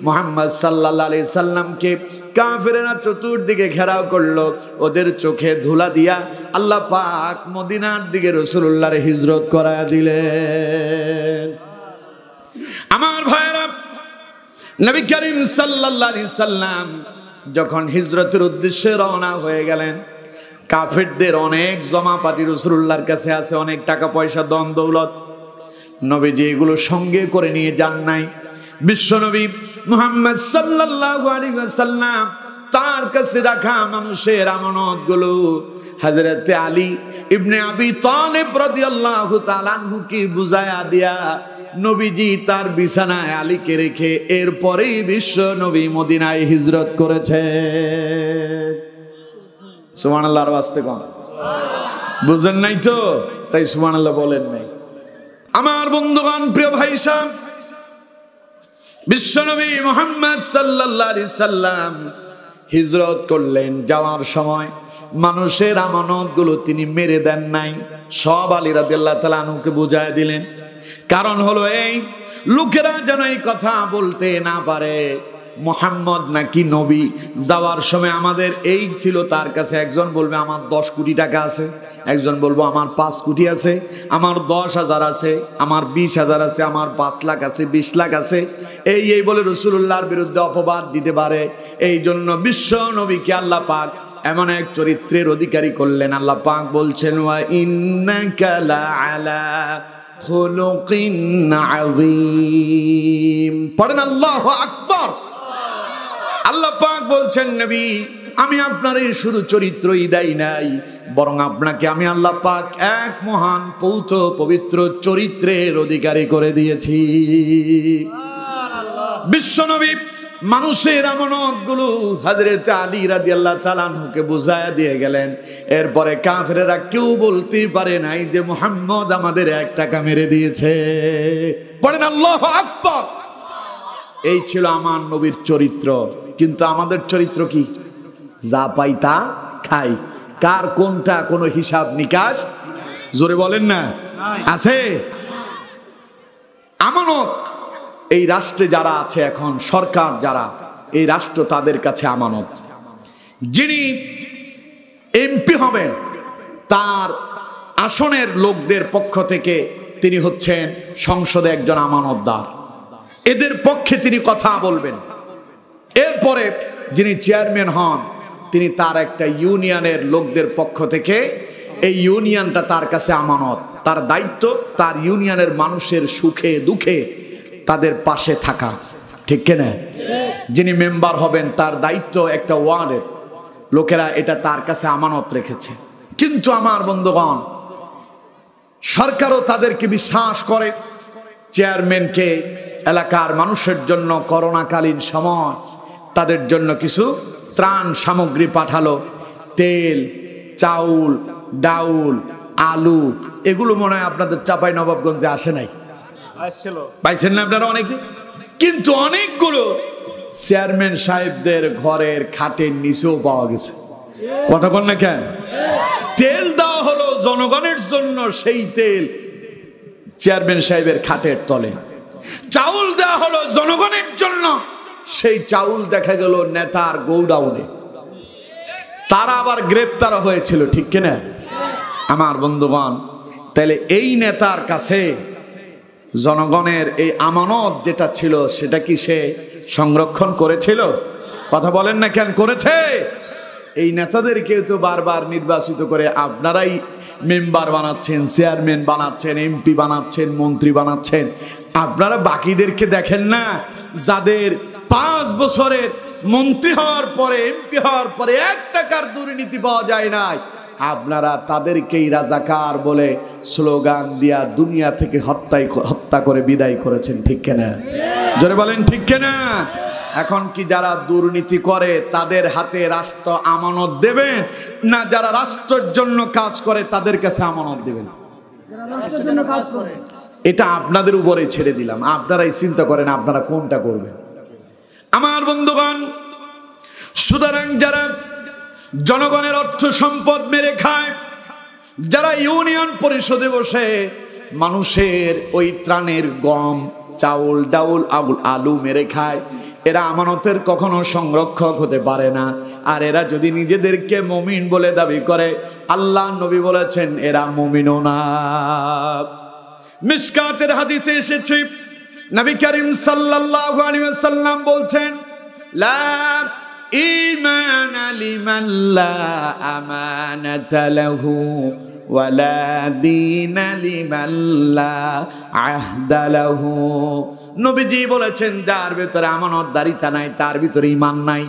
মুহাম্মদ সাল্লাল্লাহু আলাইহি সাল্লামকে কাফেরেরা চতুর্দিকে ঘেরাও করলো। ওদের চোখে ধুলা দিয়া আল্লাহ পাক মদিনার দিকে রাসূলুল্লাহর হিজরত করায়া দিলেন। আমার ভাইরা, নবী করিম সাল্লাল্লাহু আলাইহি সাল্লাম যখন হিজরতের উদ্দেশ্যে রওনা হয়ে গেলেন, কাফেরদের অনেক জমাপাতি রাসূলুল্লাহর কাছে আছে, অনেক টাকা পয়সা, ধন দৌলত। নবীজি এগুলো সঙ্গে করে নিয়ে যান নাই। বিশ্বনবী মুহাম্মদ সাল্লাল্লাহু আলাইহি ওয়াসাল্লাম তার কাছে রাখা মানুষের আমানতগুলো হযরত আলী ইবনে আবি তালিব রাদিয়াল্লাহু তাআলা আনহুকে বুঝায়া দিয়া নবীজি তার বিছানায় আলীকে রেখে এরপরেই বিশ্ব নবী মদিনায় হিজরত করেছে। সুবহানাল্লাহর ওয়াস্তে কোন বুঝেন নাই তো, তাই সুবহানাল্লাহ বলেন নাই। আমার বন্ধুগণ, প্রিয় ভাই সাহেব, বিশ্বনবী মুহাম্মদ সাল্লাল্লাহু আলাইহি সাল্লাম হিজরত করলেন। যাওয়ার সময় মানুষের আমানতগুলো তিনি মেরে দেন নাই, সব আলী রাদিয়াল্লাহু তাআলা আনহুকে বুঝায় দিলেন। কারণ হলো এই, লোকেরা যেন এই কথা বলতে না পারে মুহাম্মদ নাকি নবী। যাওয়ার সময় আমাদের এই ছিল তার কাছে, একজন বলবে আমার 10 কোটি টাকা আছে, একজন বলবো আমার 5 কোটি আছে, আমার 10,000 আছে, আমার 20,000 আছে, আমার 5 লাখ আছে, 20 লাখ আছে। এই বলে রাসূলুল্লাহর বিরুদ্ধে অপবাদ দিতে পারে। এই জন্য বিশ্ব নবীকে আল্লাহ পাক এমন এক চরিত্রের অধিকারী করলেন। আল্লাহ পাক বলছেন, ওয়া ইন্নাকা লাআলা খুলুকিন আযীম। পড়েন আল্লাহু আকবার। আল্লাহ পাক বলছেন, নবী আমি আপনার এই শুধু চরিত্রই দেই নাই, বরং আপনাকে আমি আল্লাহ পাক এক মহান পৌত পবিত্র চরিত্রের অধিকারী করে দিয়েছি। বিশ্বনবী মানুষের আমানত গুলো হযরত আলী রাদিয়াল্লাহু তাআলা আনহুকে বুঝায়া দিয়ে গেলেন। এরপরে কাফেরেরা কেউ বলতেই পারে নাই যে মুহাম্মদ আমাদের 1 টাকা মেরে দিয়েছে। পড়েন আল্লাহু আকবার। এই ছিল আমার নবীর চরিত্র। কিন্তু আমাদের চরিত্র কি? যা পাই তা খাই। কার কোনটা কোনো হিসাব নিকাশ জোরে বলেন না আছে? আমানত এই রাষ্ট্রে যারা আছে এখন, সরকার যারা, এই রাষ্ট্র তাদের কাছে আমানত। যিনি এমপি হবেন তার আসনের লোকদের পক্ষ থেকে তিনি হচ্ছেন সংসদে একজন আমানতদার, এদের পক্ষে তিনি কথা বলবেন। এরপরে যিনি চেয়ারম্যান হন তিনি তার একটা ইউনিয়নের লোকদের পক্ষ থেকে, এই ইউনিয়নটা তার কাছে আমানত, তার দায়িত্ব তার ইউনিয়নের মানুষের সুখে দুঃখে তাদের পাশে থাকা, ঠিক কিনা? যিনি মেম্বার হবেন তার দায়িত্ব একটা ওয়ার্ডের লোকেরা এটা তার কাছে আমানত রেখেছে। কিন্তু আমার বন্ধুগণ, সরকারও তাদেরকে বিশ্বাস করে। চেয়ারম্যানকে এলাকার মানুষের জন্য করোনাকালীন সময় তাদের জন্য কিছু ত্রাণ সামগ্রী পাঠালো, তেল, চাউল, ডাউল, আলু, এগুলো মনে হয় আপনাদের চাঁপাইনবাবগঞ্জে আসে নাই, পাইছেন না আপনারা অনেকে? কিন্তু অনেকগুলো চেয়ারম্যান সাহেবদের ঘরের খাটের নিচেও পাওয়া গেছে। কথা বল না কেন? তেল দেওয়া হলো জনগণের জন্য, সেই তেল চেয়ারম্যান সাহেবের খাটের তলে। চাউল দেওয়া হলো জনগণের জন্য, সেই চাউল দেখা গেল নেতার গোডাউনে। তারা আবার গ্রেপ্তার হয়েছিল, ঠিক কিনা আমার বন্ধুগণ? তাহলে এই নেতার কাছে জনগণের এই আমানত যেটা ছিল সেটা কি সে সংরক্ষণ করেছিল? কথা বলেন না কেন? করেছে। এই নেতাদেরকে তো বারবার নির্বাচিত করে আপনারাই মেম্বার বানাচ্ছেন, চেয়ারম্যান বানাচ্ছেন, এমপি বানাচ্ছেন, মন্ত্রী বানাচ্ছেন। আপনারা বাকিদেরকে দেখেন না, যাদের 5 বছরের মন্ত্রী হওয়ার পরে, এমপি হওয়ার পরে 1 টাকার দুর্নীতি পাওয়া যায় নাই, আপনারা তাদেরকেই রাজাকার বলে স্লোগান দিয়া দুনিয়া থেকে হত্যা করে বিদায় করেছেন, ঠিক কিনা? জোরে বলেন ঠিক কিনা? এখন কি যারা দুর্নীতি করে তাদের হাতে রাষ্ট্র আমানত দেবেন, না যারা রাষ্ট্রের জন্য কাজ করে তাদের কাছে আমানত দেবেন? এটা আপনাদের উপরে ছেড়ে দিলাম, আপনারাই চিন্তা করেন আপনারা কোনটা করবেন। আমার বন্ধুগণ, সুতরাং যারা জনগণের অর্থ সম্পদ মেরে খায়, যারা ইউনিয়ন পরিষদে বসে মানুষের ওই ত্রাণের গম, চাউল, ডাউল, আলু মেরে খায়, এরা আমানতের কখনো সংরক্ষক হতে পারে না। আর এরা যদি নিজেদেরকে মুমিন বলে দাবি করে, আল্লাহ নবী বলেছেন এরা মুমিনও না। মিশকাতের হাদিসে এসেছে, নবী করিম সাল্লাল্লাহু আলাইহি ওয়াসাল্লাম বলছেন, লা ঈমান লিমান লা আমানাতা লাহু ওয়ালা দীন লিমান লা আহদা লাহু। নবীজি বলেছেন, যার ভিতরে আমানতদারিতা নাই তার ভিতরে ঈমান নাই।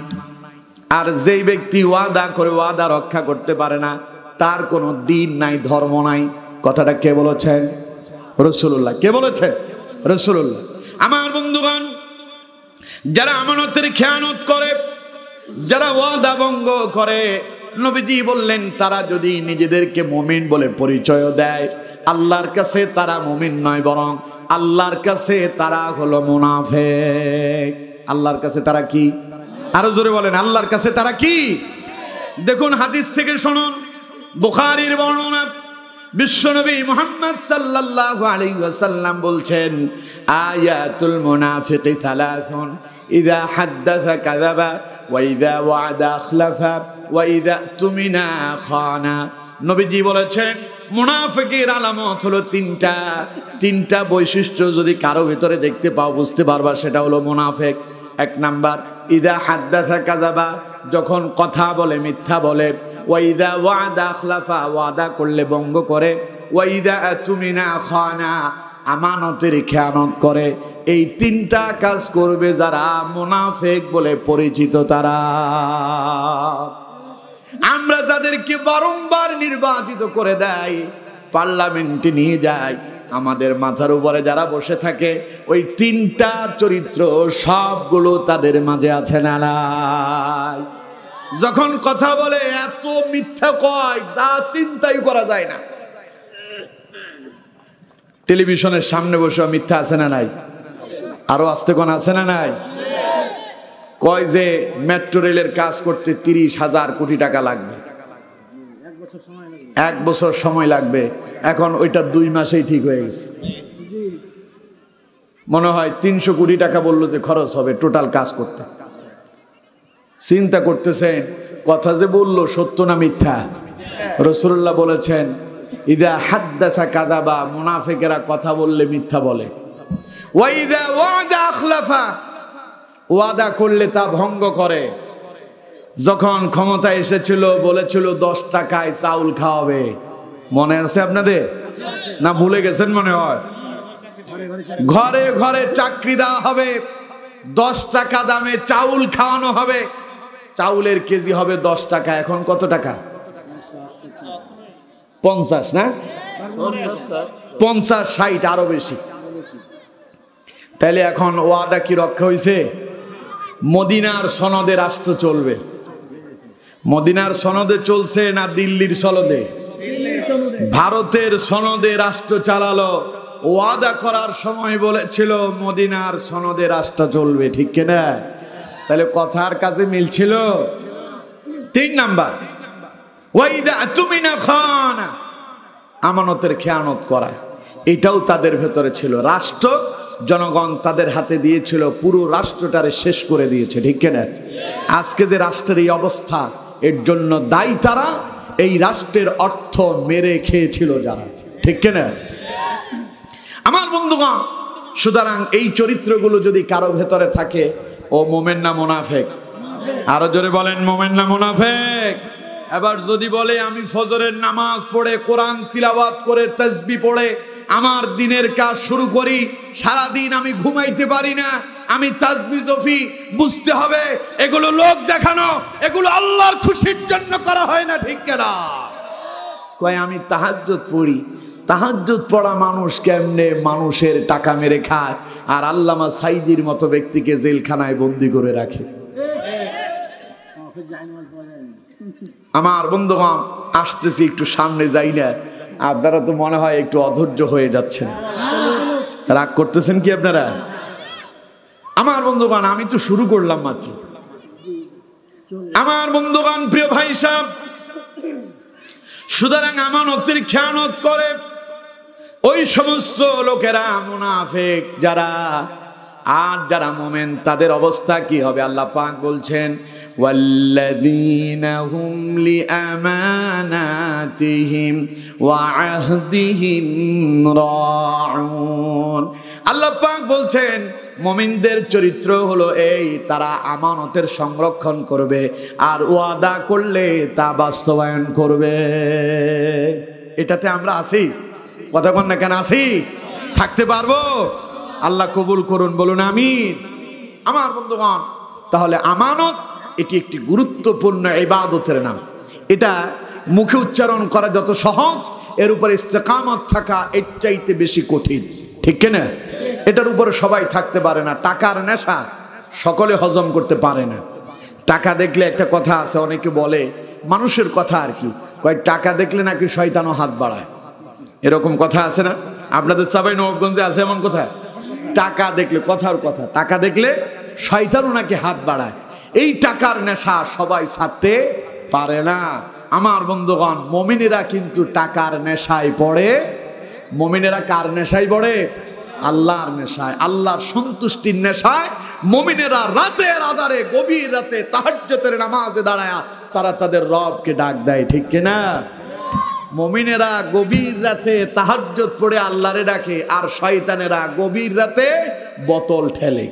আর যেই ব্যক্তি ওয়াদা করে ওয়াদা রক্ষা করতে পারে না, তার কোনো দিন নাই, ধর্ম নাই। কথাটা কে বলেছেন? রাসূলুল্লাহ। কে বলেছেন? রাসূলুল্লাহ। আমার বন্ধুগণ, যারা আমানতের খেয়ানত করে, যারা ওয়াদা ভঙ্গ করে, নবীজি বললেন তারা যদি নিজেদেরকে মুমিন বলে পরিচয় দেয়, আল্লাহর কাছে তারা মুমিন নয়, বরং আল্লাহর কাছে তারা হলো মুনাফিক। আল্লাহর কাছে তারা কি? আরো জোরে বলেন, আল্লাহর কাছে তারা কি? দেখুন হাদিস থেকে শুনুন, বুখারীর বর্ণনা। বিশ্বনবী মুহাম্মদ সাল্লাল্লাহু আলাইহি ওয়াসাল্লাম বলছেন, আয়াতুল মুনাফিকি সালাসুন, ইযা হাদ্দাসা কাযাবা ওয়া ইযা ওয়া'দা আখলাফা ওয়া ইযা তুমিনা খানা। নবীজি বলেছেন মুনাফিকের আলামত হলো তিনটা বৈশিষ্ট্য যদি কারো ভিতরে দেখতে পাও, বুঝতে পারবা সেটা হলো মুনাফিক। 1 নাম্বার, ইযা হাদ্দাসা কাযাবা, যখন কথা বলে মিথ্যা বলে, ওয়া ইযা ওয়া'দা আখলাফা, ওয়াদা করলে ভঙ্গ করে, ওয়া ইযা তুমিনা খানা, আমানতের খেয়ানত করে। এই 3টা কাজ করবে যারা মুনাফিক বলে পরিচিত তারা। আমরা যাদেরকে বারংবার নির্বাচিত করে দেয়, পার্লামেন্টে নিয়ে যায়, আমাদের মাথার উপরে যারা বসে থাকে ওই তিনটা চরিত্র সবগুলো তাদের মাঝে আছে না নাই? যখন কথা বলে এত মিথ্যা কয় যা চিন্তাই করা যায় না। টেলিভিশনের সামনে বসে মিথ্যা আছে না নাই? আরো আস্তে কোন আছে না নাই? কয় যে মেট্রো রেলের কাজ করতে 30,000 কোটি টাকা লাগবে, 1 বছর সময় লাগবে। এখন ওইটা 2 মাসেই ঠিক হয়ে গেছে। মনে হয় 300 কোটি টাকা বললো যে খরচ হবে টোটাল কাজ করতে। চিন্তা করতেছেন কথা যে বললো সত্য না মিথ্যা? রাসূলুল্লাহ বলেছেন ইদা হাদ্দাসা কাযাবা, মুনাফিকেরা কথা বললে মিথ্যা বলে। ওয়া ইদা ওয়াদা আখলাফা, ওয়াদা করলে তা ভঙ্গ করে। যখন ক্ষমতা এসেছিল বলেছিল 10 টাকায় চাউল খাওয়াবে, মনে আছে আপনাদের না ভুলে গেছেন মনে হয়? ঘরে ঘরে চাকরি দেওয়া হবে, 10 টাকা দামে চাউল খাওয়ানো হবে, চাউলের কেজি হবে 10 টাকা। এখন কত টাকা? 50 না 50 60 আরো বেশি। তাইলে এখন ওয়াদা কি রক্ষা হয়েছে? মদিনার সনদে রাষ্ট্র চলবে। মদিনার সনদে চলছে না দিল্লির সনদে? ভারতের সনদে রাষ্ট্র চালালো। ওয়াদা করার সময় বলেছিল মদিনার সনদে রাষ্ট্র চলবে, ঠিক কিনা? তাহলে কথার কাজে মিলছিল। 3 নাম্বার ওয়াইদা তুমিনা খানা, আমানতের খেয়ানত করা, এটাও তাদের ভেতরে ছিল। রাষ্ট্র জনগণ তাদের হাতে দিয়েছিল, পুরো রাষ্ট্রটারে শেষ করে দিয়েছে, ঠিক কিনা? আজকে যে রাষ্ট্রের এই অবস্থা, এর জন্য দায়ী তারা। এই রাষ্ট্রের অর্থ মেরে খেয়েছিল যারা, ঠিক কিনা? আমার বন্ধুগণ, সুতরাং এই চরিত্রগুলো যদি কারো ভেতরে থাকে, ও মোমেন না মুনাফিক? আরো জোরে বলেন, মোমেন না মুনাফিক? এবার যদি বলে আমি ফজরের নামাজ পড়ে কোরআন তিলাওয়াত করে তাসবিহ পড়ে আমার দিনের কাজ শুরু করি, সারাদিন আমি ঘুমাইতে পারি না, আমি তাসবিহ জপি, বুঝতে হবে এগুলো লোক দেখানো, এগুলো আল্লাহর খুশির জন্য করা হয় না, ঠিক কিনা? কয় আমি তাহাজ্জুদ পড়ি, তাহাজ্জুদ পড়া মানুষ কেমনে মানুষের টাকা মেরে খায় আর আল্লামা সাইদির মতো ব্যক্তিকে জেলখানায় বন্দি করে রাখে। আমার বন্ধুগণ, আসতেছি একটু সামনে যাই না, আপনারা তো মনে হয় একটু অধৈর্য হয়ে যাচ্ছেন, রাগ করতেছেন কি আপনারা? আমার বন্ধুগণ, আমি তো শুরু করলাম মাত্র। আমার বন্ধুগণ, প্রিয় ভাই সাহেব, সুতরাং আমানতের খেয়ানত করে ওই সমস্ত লোকেরা মুনাফিক যারা। আর যারা মুমিন তাদের অবস্থা কি হবে? আল্লাহ পাক বলছেন ওয়াল্লাযীনা হুম লিআমানাতিহিম ওয়া আহদিহিম রাউন। আল্লাহ পাক বলছেন মুমিনদের চরিত্র হলো এই, তারা আমানতের সংরক্ষণ করবে আর ওয়াদা করলে তা বাস্তবায়ন করবে। এটাতে আমরা আছি, কথা বল না কেন? আছি, থাকতে পারবো? আল্লাহ কবুল করুন, বলুন আমিন। আমার বন্ধুগণ, তাহলে আমানত এটি একটি গুরুত্বপূর্ণ ইবাদতের নাম। এটা মুখে উচ্চারণ করা যত সহজ, এর উপরে ইস্তেকামত থাকা এর চাইতে বেশি কঠিন, ঠিক কিনা? এটার উপরে সবাই থাকতে পারে না। টাকার নেশা সকলে হজম করতে পারে না। টাকা দেখলে একটা কথা আছে, অনেকে বলে, মানুষের কথা আর কি, কয় টাকা দেখলে নাকি শয়তানও হাত বাড়ায়, এরকম কথা আছে না? আপনাদের চাপাই নবাবগঞ্জে আছে এমন কথা? টাকা দেখলে, কথার কথা, টাকা দেখলে শয়তানও নাকি হাত বাড়ায়। এই টাকার নেশা সবাই ছাড়তে পারে না। আমার বন্ধুগণ, মুমিনেরা কিন্তু টাকার নেশায় পড়ে। মুমিনেরা কার নেশায় পড়ে? আল্লাহর নেশায়, আল্লাহর সন্তুষ্টির নেশায়। মুমিনেরা রাতের আধারে, গভীর রাতে তাহাজ্জুদের নামাজে দাঁড়ায় তারা তাদের রবকে ডাক দেয়, ঠিক কিনা? মুমিনেরা গভীর রাতে তাহাজ্জুদ পড়ে আল্লাহরে ডাকে, আর শয়তানেরা গভীর রাতে বোতল ঠেলে।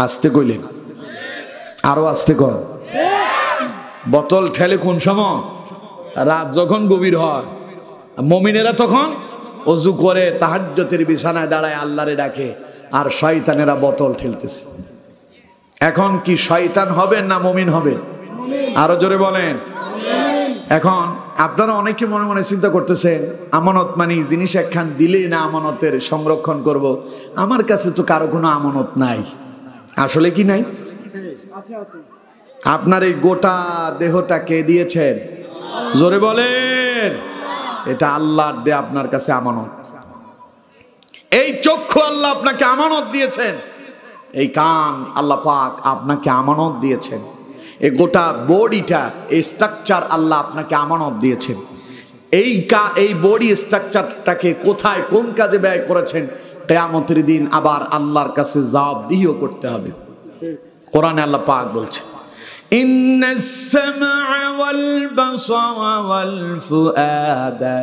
আস্তে কইলেন, আরো আস্তে কর। বোতল ঠেলে কোন সময়? রাত যখন গভীর হয়। মুমিনেরা তখন ওযু করে তাহাজ্জুদের বিছানায় দাঁড়ায় আল্লাহরে ডাকে, আর শয়তানেরা বোতল ঠেলতেছে। এখন কি শয়তান হবেন না মুমিন হবেন? আরো জোরে বলেন। এখন আপনারা অনেকে মনে মনে চিন্তা করতেছেন আমানত মানে জিনিস একখান দিলে না আমানতের সংরক্ষণ করব। আমার কাছে তো কারো কোনো আমানত নাই। আসলে কি নাই? আপনার এই গোটা দেহটা কে দিয়েছেন? জোরে বলেন। এটা আল্লাহর দেয়া আপনার কাছে আমানত। এই চক্ষু আল্লাহ আপনাকে আমানত দিয়েছেন, এই কান আল্লাহ পাক আপনাকে আমানত দিয়েছেন, এই গোটা বডিটা, এই স্ট্রাকচার আল্লাহ আপনাকে আমানত দিয়েছেন। এই বডি স্ট্রাকচারটাকে কোথায় কোন কাজে ব্যয় করেছেন কিয়ামতের দিন আবার আল্লাহর কাছে জবাবদিহিও করতে হবে। কোরআনে আল্লাহ পাক বলছেন ইন্নাস সামআ ওয়াল বাসারা ওয়াল ফুআদা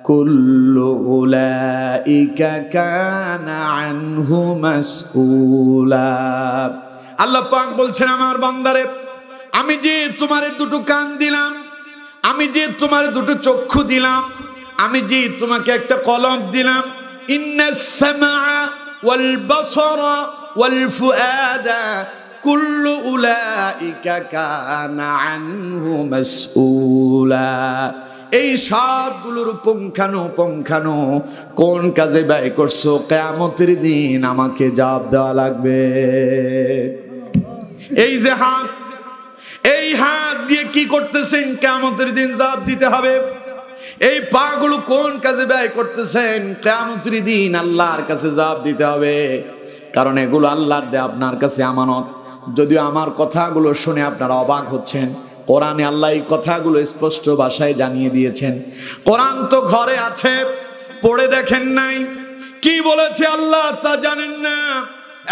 কুল্লু উলাইকা কানা আনহু মাসউলা। আল্লাহ পাক বলছেন আমার বান্দারে, আমি যে তোমারে দুটো কান দিলাম, আমি যে তোমারে দুটো চক্ষু দিলাম, আমি যে তোমাকে একটা কলম দিলাম, ইন্নাস সামআ ওয়াল বাসারা ওয়াল ফুআদা কুল্লু উলাইকা কানা আনহু মাসউলা। এই সবগুলোর পুঙ্খানু কোন কাজে ব্যয় করছো কিয়ামতের দিন আমাকে জবাব দেওয়া লাগবে। এই যে হাত, এই হাত দিয়ে কি করতেছেন কিয়ামতের দিন জবাব দিতে হবে। এই পাগুলো কোন কাজে ব্যয় করতেছেন কিয়ামতের দিন আল্লাহর কাছে জবাব দিতে হবে। কারণ এগুলো আল্লাহর দেয়া আপনার কাছে আমানত। যদিও আমার কথাগুলো শুনে আপনারা অবাক হচ্ছেন, কোরআনে আল্লাহ এই কথাগুলো স্পষ্ট ভাষায় জানিয়ে দিয়েছেন। কোরআন তো ঘরে আছে, পড়ে দেখেন নাই, কি বলেছে আল্লাহ তা জানেন না।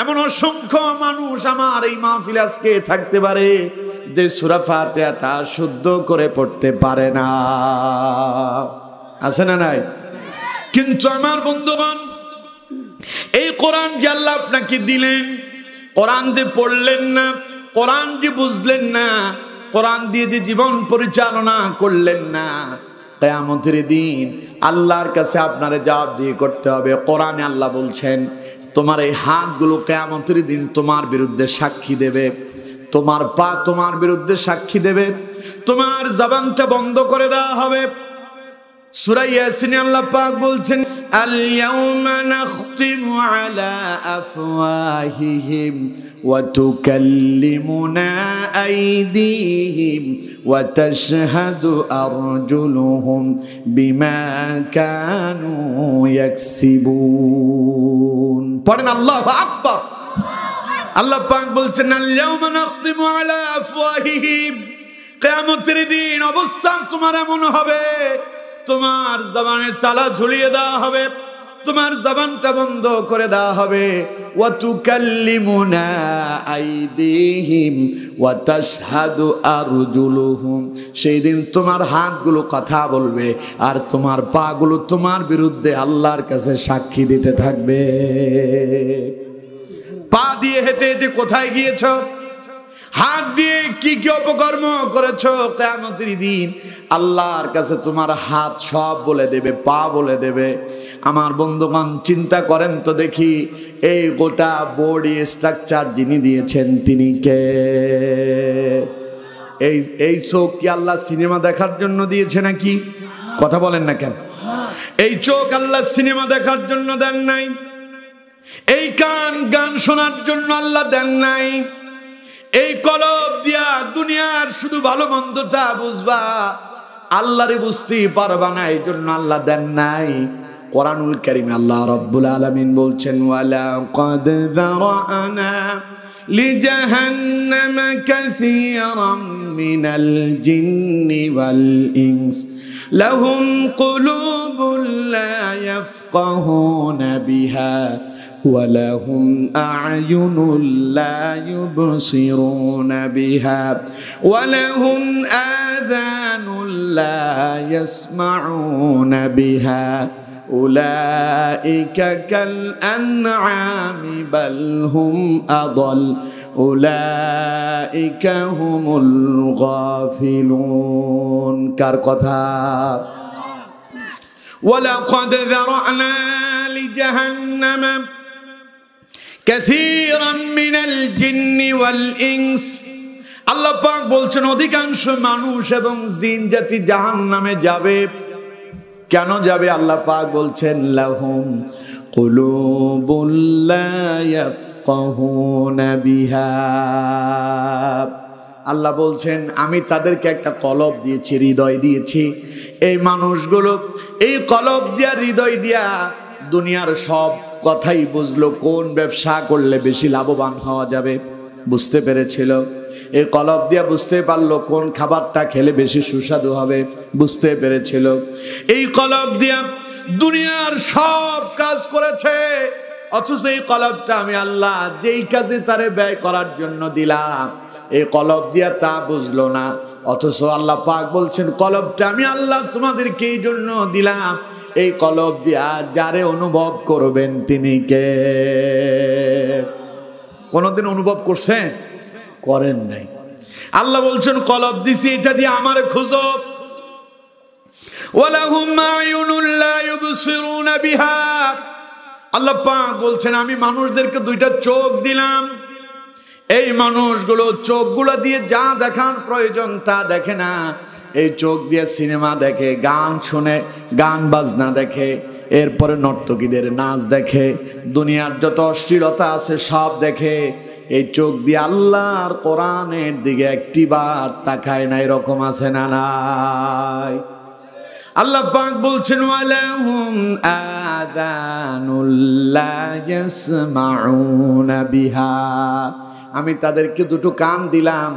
এমন অসংখ্য মানুষ আমার এই মাহফিলে আজকে থাকতে পারে যে সূরা ফাতিহাটা শুদ্ধ করে পড়তে পারে না, আছে না নাই? কিন্তু আমার বন্ধুগণ, এই কোরআন যে আল্লাহ আপনাকে দিলেন, কোরআন যে পড়লেন না, কোরআন যে বুঝলেন না, কোরআন দিয়ে যে জীবন পরিচালনা করলেন না, কিয়ামতের দিন আল্লাহর কাছে আপনারে জবাবদিহি করতে হবে। কোরআনে আল্লাহ বলছেন তোমার এই হাতগুলো কিয়ামতের দিন তোমার বিরুদ্ধে সাক্ষী দেবে, তোমার পা তোমার বিরুদ্ধে সাক্ষী দেবে, তোমার জবানটা বন্ধ করে দেওয়া হবে। সূরা ইয়াসিনে আল্লাহ পাক বলছেন আল ইয়াউমা নাখতিমু আলা আফওয়াহিহিম ওয়া তুকাল্লিমুনা আইদিহিম ওয়া তাশহাদু আরজুলুহুম বিমা কানু ইয়াকসিবুন। পড়েন আল্লাহু আকবার। আল্লাহ পাক বলছেন আল ইয়াউমা নাখতিমু আলা আফওয়াহিহিম, কিয়ামতের দিন অবস্থান তোমার এমন হবে, তোমার জবানে তালা ঝুলিয়ে দেওয়া হবে, তোমার জবানটা বন্ধ করে দেওয়া হবে। ওয়া তুকাল্লিমুনা আইদিহিম ওয়া তাশহাদু আরজুলুহুম, সেই দিন তোমার হাতগুলো কথা বলবে আর তোমার পাগুলো তোমার বিরুদ্ধে আল্লাহর কাছে সাক্ষী দিতে থাকবে। পা দিয়ে হেঁটে হেঁটে কোথায় গিয়েছো, হাত দিয়ে কি কি অপকর্ম করেছো, কিয়ামতের দিন আল্লাহর কাছে তোমার হাত সব বলে দেবে, পা বলে দেবে। আমার বন্ধুগণ চিন্তা করেন তো দেখি, এই গোটা বডি স্ট্রাকচার যিনি দিয়েছেন তিনি কে? এই চোখ কি আল্লাহ সিনেমা দেখার জন্য দিয়েছে নাকি? কথা বলেন না কেন? এই চোখ আল্লাহ সিনেমা দেখার জন্য দেন নাই। এই কান গান শোনার জন্য আল্লাহ দেন নাই। এই কলব দিয়া দুনিয়ার শুধু ভালো মন্দটা বুঝবা, আল্লাহরে বুঝতেই পারবা না, এই জন্য আল্লাহ দেন নাই। কোরআনুল কারীমে আল্লাহ রাব্বুল আলামিন বলছেন ওয়ালা ক্বাদ যারানা লিজাহান্নামা কাসীরাম মিনাল জিন্নি ওয়াল ইনস লাহুম কুলুবুন লা ইয়াফকাহুনা বিহা ولهم أعين لا يبصرون بها ولهم آذان لا يسمعون بها أولئك كالأنعام بل هم أضل أولئك هم الغافلون। কার কথা? ولقد ذرأنا لجهنم كثيرا من الجن والإنس, আল্লাহ পাক বলছেন অধিকাংশ মানুষ এবং জিন জাতি জাহান্নামে যাবে। কেন যাবে? আল্লাহ পাক বলছেন লাহুম কুলুবুল লা ইয়াফকাহুনা বিহা। আল্লাহ বলছেন আমি তাদেরকে একটা কলব দিয়েছি, হৃদয় দিয়েছি। এই মানুষগুলো এই কলব দিয়া, হৃদয় দিয়া দুনিয়ার সব কথাই বুঝলো। কোন ব্যবসা করলে বেশি লাভবান হওয়া যাবে বুঝতে পেরেছিল। এই কলব দিয়া বুঝতে পারলো কোন খাবারটা খেলে বেশি সুস্বাদু হবে বুঝতে পেরেছিল। এই কলব দিয়া দুনিয়ার সব কাজ করেছে, অথচ এই কলবটা আমি আল্লাহ যেই কাজে তারে ব্যয় করার জন্য দিলাম এই কলব দিয়া তা বুঝলো না। অথচ আল্লাহ পাক বলছেন কলবটা আমি আল্লাহ তোমাদেরকে এই জন্য দিলাম, এই কলব দিয়া যারে অনুভব করবেন তিনি কে? কোনদিন অনুভব করছেন? করেন নাই। আল্লাহ বলছেন কলব দিছি, এটা দিয়ে আমারে খুঁজো। ওয়ালাহুম আয়ুনুল লা ইউবসিরুনা বিহা। আল্লাহ পাক বলছেন আমি মানুষদেরকে দুইটা চোখ দিলাম। এই মানুষগুলো চোখগুলো দিয়ে যা দেখার প্রয়োজন তা দেখে না। এই চোখ দিয়ে সিনেমা দেখে, গান শুনে, গান বাজনা দেখে, এরপরে নর্তকীদের নাচ দেখে, দুনিয়ার যত অশ্লীলতা আছে সব দেখে। এই চোখ দিয়ে আল্লাহর কোরআনের দিকে একটিবার তাকায় না। এরকম আছে না নাই? আল্লাহ পাক বলছেন ওয়ালাহুম আযানুল লা ইয়াসমাউনা বিহা। আমি তাদেরকে দুটো কান দিলাম,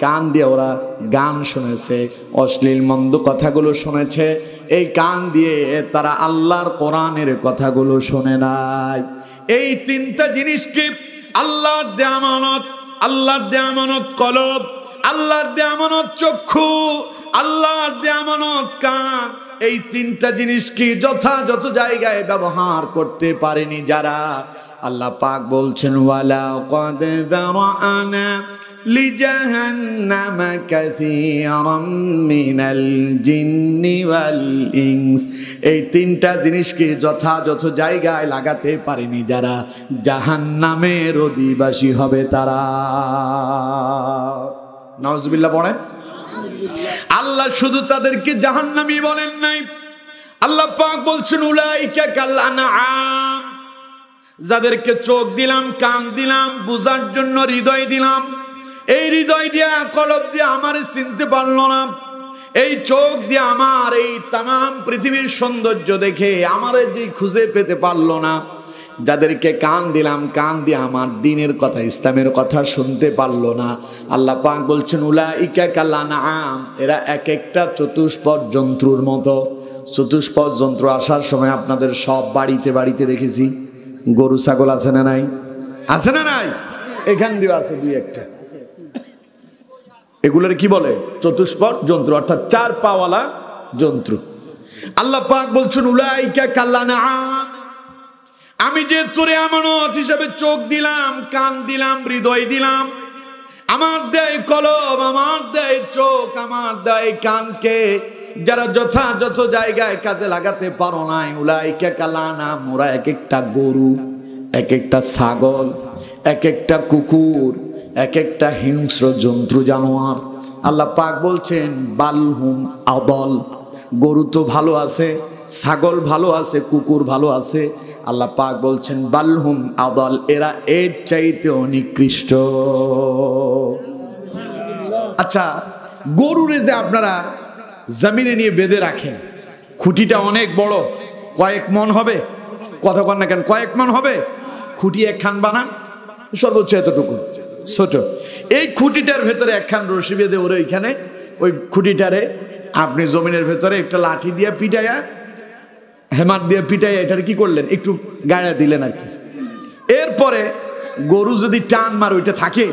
কান দিয়ে ওরা গান শুনেছে, অশ্লীল মন্দ কথাগুলো শুনেছে। এই কান দিয়ে তারা আল্লাহর কোরআনের কথাগুলো শুনে নাই। এই তিনটা জিনিসকে আল্লাহর দেয়া আমানত, আল্লাহর দেয়া আমানত কলব, আল্লাহর দেয়া আমানত চক্ষু, আল্লাহর দেয়া আমানত কান, এই তিনটা জিনিসকে যথাযথ জায়গায় ব্যবহার করতে পারেনি যারা, আল্লাহ পাক বলছেন ওয়ালা ক্বাদ যারানা লিজাহান্নামা কাসীরাম মিনাল জিন্নি ওয়াল ইনস। এই তিনটা জিনিসকে যথাযথ জায়গায় লাগাতে পারেনি যারা, জাহান্নামের অধিবাসী হবে তারা। নাউজুবিল্লাহ পড়েন। আল্লাহ শুধু তাদেরকে জাহান্নামী বলেন নাই, আল্লাহ পাক বলছেন উলাইকা কাল আনআম। যাদেরকে চোখ দিলাম, কান দিলাম, বুঝার জন্য হৃদয় দিলাম, এই হৃদয় দিয়া কলব দিয়ে আমারে চিনতে পারলো না, এই চোখ দিয়ে আমার এই তামাম পৃথিবীর সৌন্দর্য দেখে আমারে যে খুঁজে পেতে পারলো না, যাদেরকে কান দিলাম, কান দিয়ে আমার দ্বীনের কথা, ইসলামের কথা শুনতে পারলো না, আল্লাহ পাক বলছেন উলাইকা কাল আনআম। এরা এক একটা চতুষ্পদ জন্তুর মতো। চতুষ্পদ জন্তু আসার সময় আপনাদের সব বাড়িতে বাড়িতে দেখেছি গরু ছাগল আছে না নাই? আছে না নাই? এখান দিয়ে আছে দুই একটা। এগুলোর কি বলে? চতুষ্পদ জন্তু, অর্থাৎ চার পাওয়ালা জন্তু। আল্লাহ পাক বলছেন উলাইকা কাল আনআম। আমি যে তোরে আমানত হিসাবে চোখ দিলাম, কান দিলাম, হৃদয় দিলাম, আমার দেয় কলব, আমার দেয় চোখ, আমার দেয় কানকে যারা যথাযথ জায়গায় কাজে লাগাতে পারো নাই, উলাইকা কাল আনআম। ওরা এক একটা গরু, এক একটা ছাগল, এক একটা কুকুর, এক একটা হিংস্র জন্তু জানোয়ার। আল্লাহ পাক বলছেন বালহুম আদল। গরু তো ভালো আছে, ছাগল ভালো আছে, কুকুর ভালো আছে, আল্লাহ পাক বলছেন বালহুম আদল, এরা এর চাইতেও নিকৃষ্ট। আচ্ছা, গরুরে যে আপনারা জমিনে নিয়ে বেঁধে রাখেন, খুঁটিটা অনেক বড়, কয়েক মন হবে, কথা কন না কেন, কয়েক মন হবে। খুঁটি একখান বানান, সর্বোচ্চ এতটুকু ছোট। এই খুঁটিটার ভেতরে একখান রশি বেঁধে ওরে ওইখানে, ওই খুঁটিটারে আপনি জমিনের ভেতরে একটা লাঠি দিয়ে পিটাইয়া, হেমার দিয়ে পিটাইয়া এটার কি করলেন, একটু গায়ে দিলেন আর কি। এরপরে গরু যদি টান মার ওইটা থাকে,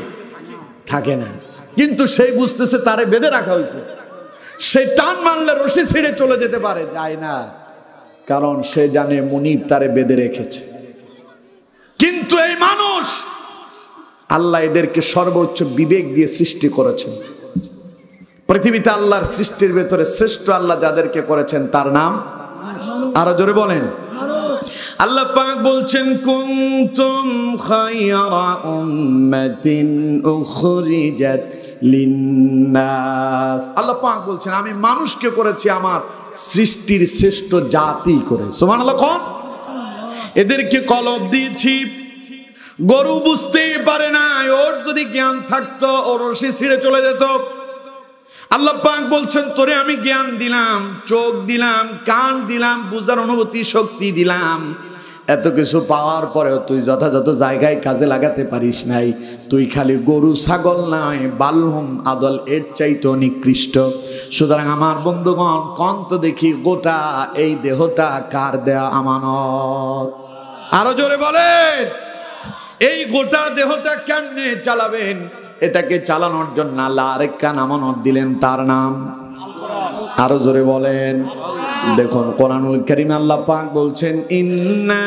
থাকে না, কিন্তু সেই বুঝতেছে তারে বেঁধে রাখা হয়েছে, সেই টান মারলে রশি ছিঁড়ে চলে যেতে পারে, যায় না, কারণ সে জানে মুনিব তারে বেঁধে রেখেছে। কিন্তু এই মানুষ, আল্লাহ এদেরকে সর্বোচ্চ বিবেক দিয়ে সৃষ্টি করেছেন। পৃথিবীতে আল্লাহর সৃষ্টির ভেতরে শ্রেষ্ঠ আল্লাহ যাদেরকে করেছেন তার নাম, আরো জোরে বলেন। আল্লাহ পাক বলছেন কুনতুম খায়রা উম্মাতিন উখরিজাত লিন্নাস। আল্লাহ পাক বলছেন আমি মানুষকে করেছি আমার সৃষ্টির শ্রেষ্ঠ জাতি করে। সুবহানাল্লাহ। কোন এদেরকে কলব দিয়েছি। গরু বুঝতেই পারে না, ওর যদি জ্ঞান থাকতো ওর রশি ছিঁড়ে চলে যেত। আল্লাহ পাক বলছেন তোরে আমি জ্ঞান দিলাম, চোখ দিলাম, কান দিলাম, বুঝার অনুভূতি শক্তি দিলাম, এত কিছু পাওয়ার পরেও তুই যথাযথ জায়গায় কাজে লাগাতে পারিস নাই। তুই খালি গরু ছাগল নাই, বালহুম আদল, এর চাইতে নিকৃষ্ট। সুতরাং আমার বন্ধুগণ, কন্ত দেখি গোটা এই দেহটা কার দেয়া আমানত? আরো জোরে বলেন, এই গোটা দেহটা কেমনে চালাবেন? এটাকে চালানোর জন্য আল্লাহ আরেকটা আমানত দিলেন, তার নাম আরো জোরে বলেন। দেখুন কোরআনুল কারীমে আল্লাহ পাক বলছেন ইন্না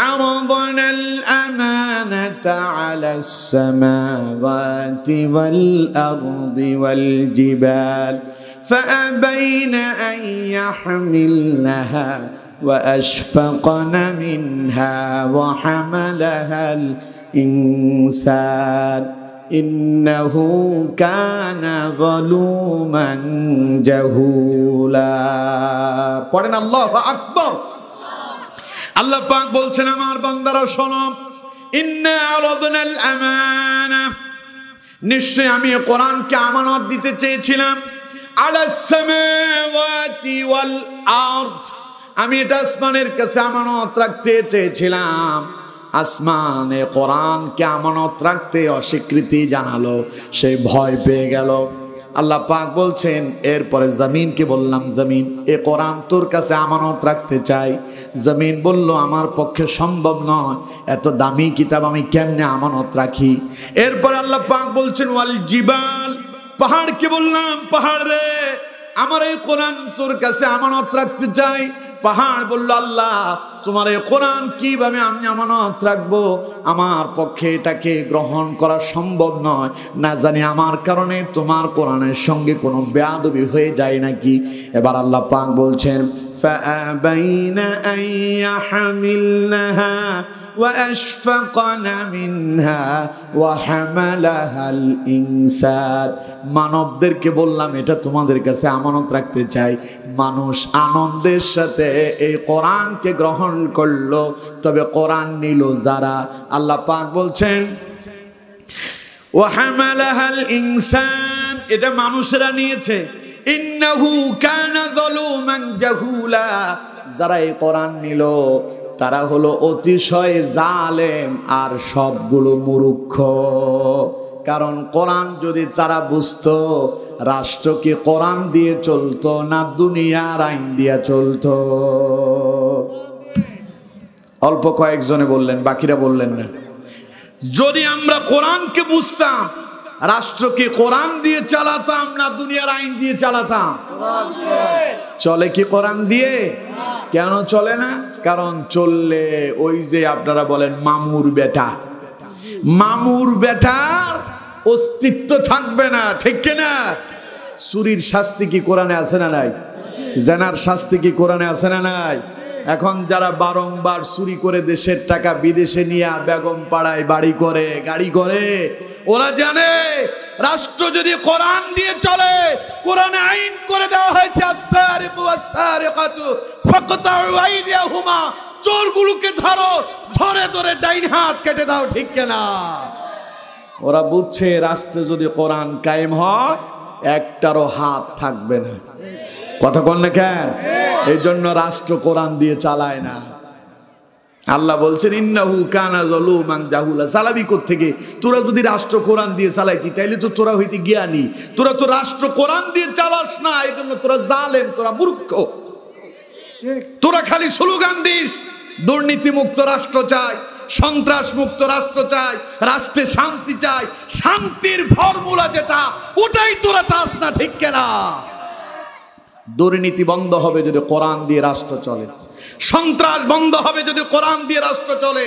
আরাদনাল আমানাতা আলাস সামাওয়াতি ওয়াল আরদি ওয়াল জিবাল ফাআবাইনা আন ইয়াহমিলনাহা ওয়া আশফাকনা মিনহা ওয়া হামালাহাল ইনসান ইন্নাহু কানা যালুমান জাহুলা। পড়েন আল্লাহু আকবার। আল্লাহ পাক বলছেন আমার বান্দারা শোনো, ইন্না আরাদনাল আমানা, নিশ্চয় আমি কোরআনকে আমানত দিতে চেয়েছিলাম, আলাস সামাওয়াতি ওয়াল আরদ, আমি এটা আসমানের কাছে আমানত রাখতে চেয়েছিলাম। আসমানে কোরআনকে আমানত রাখতে অস্বীকৃতি জানালো, সে ভয় পেয়ে গেল। আল্লাহ পাক বলছেন এরপরে জমিনকে বললাম, জমিন এ কোরআন তোর কাছে আমানত রাখতে চাই। জমিন বলল আমার পক্ষে সম্ভব নয়, এত দামি কিতাব আমি কেমনে আমানত রাখি। এরপর আল্লাহ পাক বলছেন ওয়াল জিবাল, পাহাড়কে বললাম, পাহাড় রে আমার এই কোরআন তোর কাছে আমানত রাখতে চাই। পাহাড় বলল আল্লাহ তোমার এই কোরআন কিভাবে আমি আমানত রাখবো? আমার পক্ষে এটাকে গ্রহণ করা সম্ভব নয়, না জানি আমার কারণে তোমার কোরআনের সঙ্গে কোনো বেয়াদবি হয়ে যায় নাকি। এবার আল্লাহ পাক বলছেন ফাআবাইনা আন ইয়াহমিলনাহা ওয়া আশফাকনা মিনহা ওয়া হামালাহাল ইনসান, মানবদেরকে বললাম এটা তোমাদের কাছে আমানত রাখতে চাই। মানুষ আনন্দের সাথে এই কোরআনকে গ্রহণ করলো, তবে কোরআন নিল যারা, আল্লাহ পাক বলছেন ওয়া হামালাহাল ইনসান, এটা মানুষেরা নিয়েছে। ইন্নাহু কানা যালুমান জাহুলা, যারা এই কোরআন নিল তারা হলো অতিশয় জালেম আর সবগুলো মূর্খ। কারণ কোরআন যদি তারা বুঝতো, রাষ্ট্রকে কোরআন দিয়ে চলতো না দুনিয়ার আইন দিয়ে চলতো? অল্প কয়েকজনে বললেন, বাকিরা বললেন না। যদি আমরা কোরআনকে বুঝতাম, রাষ্ট্রকে কোরআন দিয়ে চালাতাম না দুনিয়ার আইন দিয়ে চালাতাম? চলে কি কোরআন দিয়ে? কেন চলে না? কারণ চললে ওই যে আপনারা বলেন মামুর বেটা, মামুর বেটার অস্তিত্ব থাকবে না, ঠিক কিনা? চুরির শাস্তি কি কোরআনে আছে না নাই? জেনার শাস্তি কি কোরআনে আছে না নাই? এখন যারা বারংবার চুরি করে দেশের টাকা বিদেশে নিয়ে বেগম পাড়ায় বাড়ি করে, গাড়ি করে, ওরা জানে রাষ্ট্র যদি কোরআন দিয়ে চলে, কোরআনে আইন করে দেওয়া হয়েছে আস-সারিকু ওয়াস-সারিকাতু ফাকতাউ আইদিয়াহুমা, চোরগুলোকে ধরো, ধরে ধরে ডাইন হাত কেটে দাও, ঠিক কিনা? ওরা বুঝছে রাষ্ট্রে যদি কোরআন কায়েম হয় একটারও হাত থাকবে না। কথা বল না কেন? এই জন্য রাষ্ট্র কোরআন দিয়ে চালায় না। আল্লাহ বলছেন ইন্নাহু কানা যালুমান জাহুলা। চালাবি কোত্থেকে? তোরা যদি রাষ্ট্র কোরআন দিয়ে চালাইতি তাইলে তো তোরা হইতে জ্ঞানী। তোরা তো রাষ্ট্র কোরআন দিয়ে চালাস না, এই জন্য তোরা জালেম, তোরা মূর্খ। তোরা খালি স্লোগান দিস দুর্নীতি মুক্ত রাষ্ট্র চাই, সন্ত্রাস মুক্ত রাষ্ট্র চাই, রাষ্ট্রে শান্তি চাই। শান্তির ফর্মুলা যেটা, ওটাই তোরা চাস না, ঠিক কিনা? দুর্নীতি বন্ধ হবে যদি কোরআন দিয়ে রাষ্ট্র চলে, সন্ত্রাস বন্ধ হবে যদি কোরআন দিয়ে রাষ্ট্র চলে,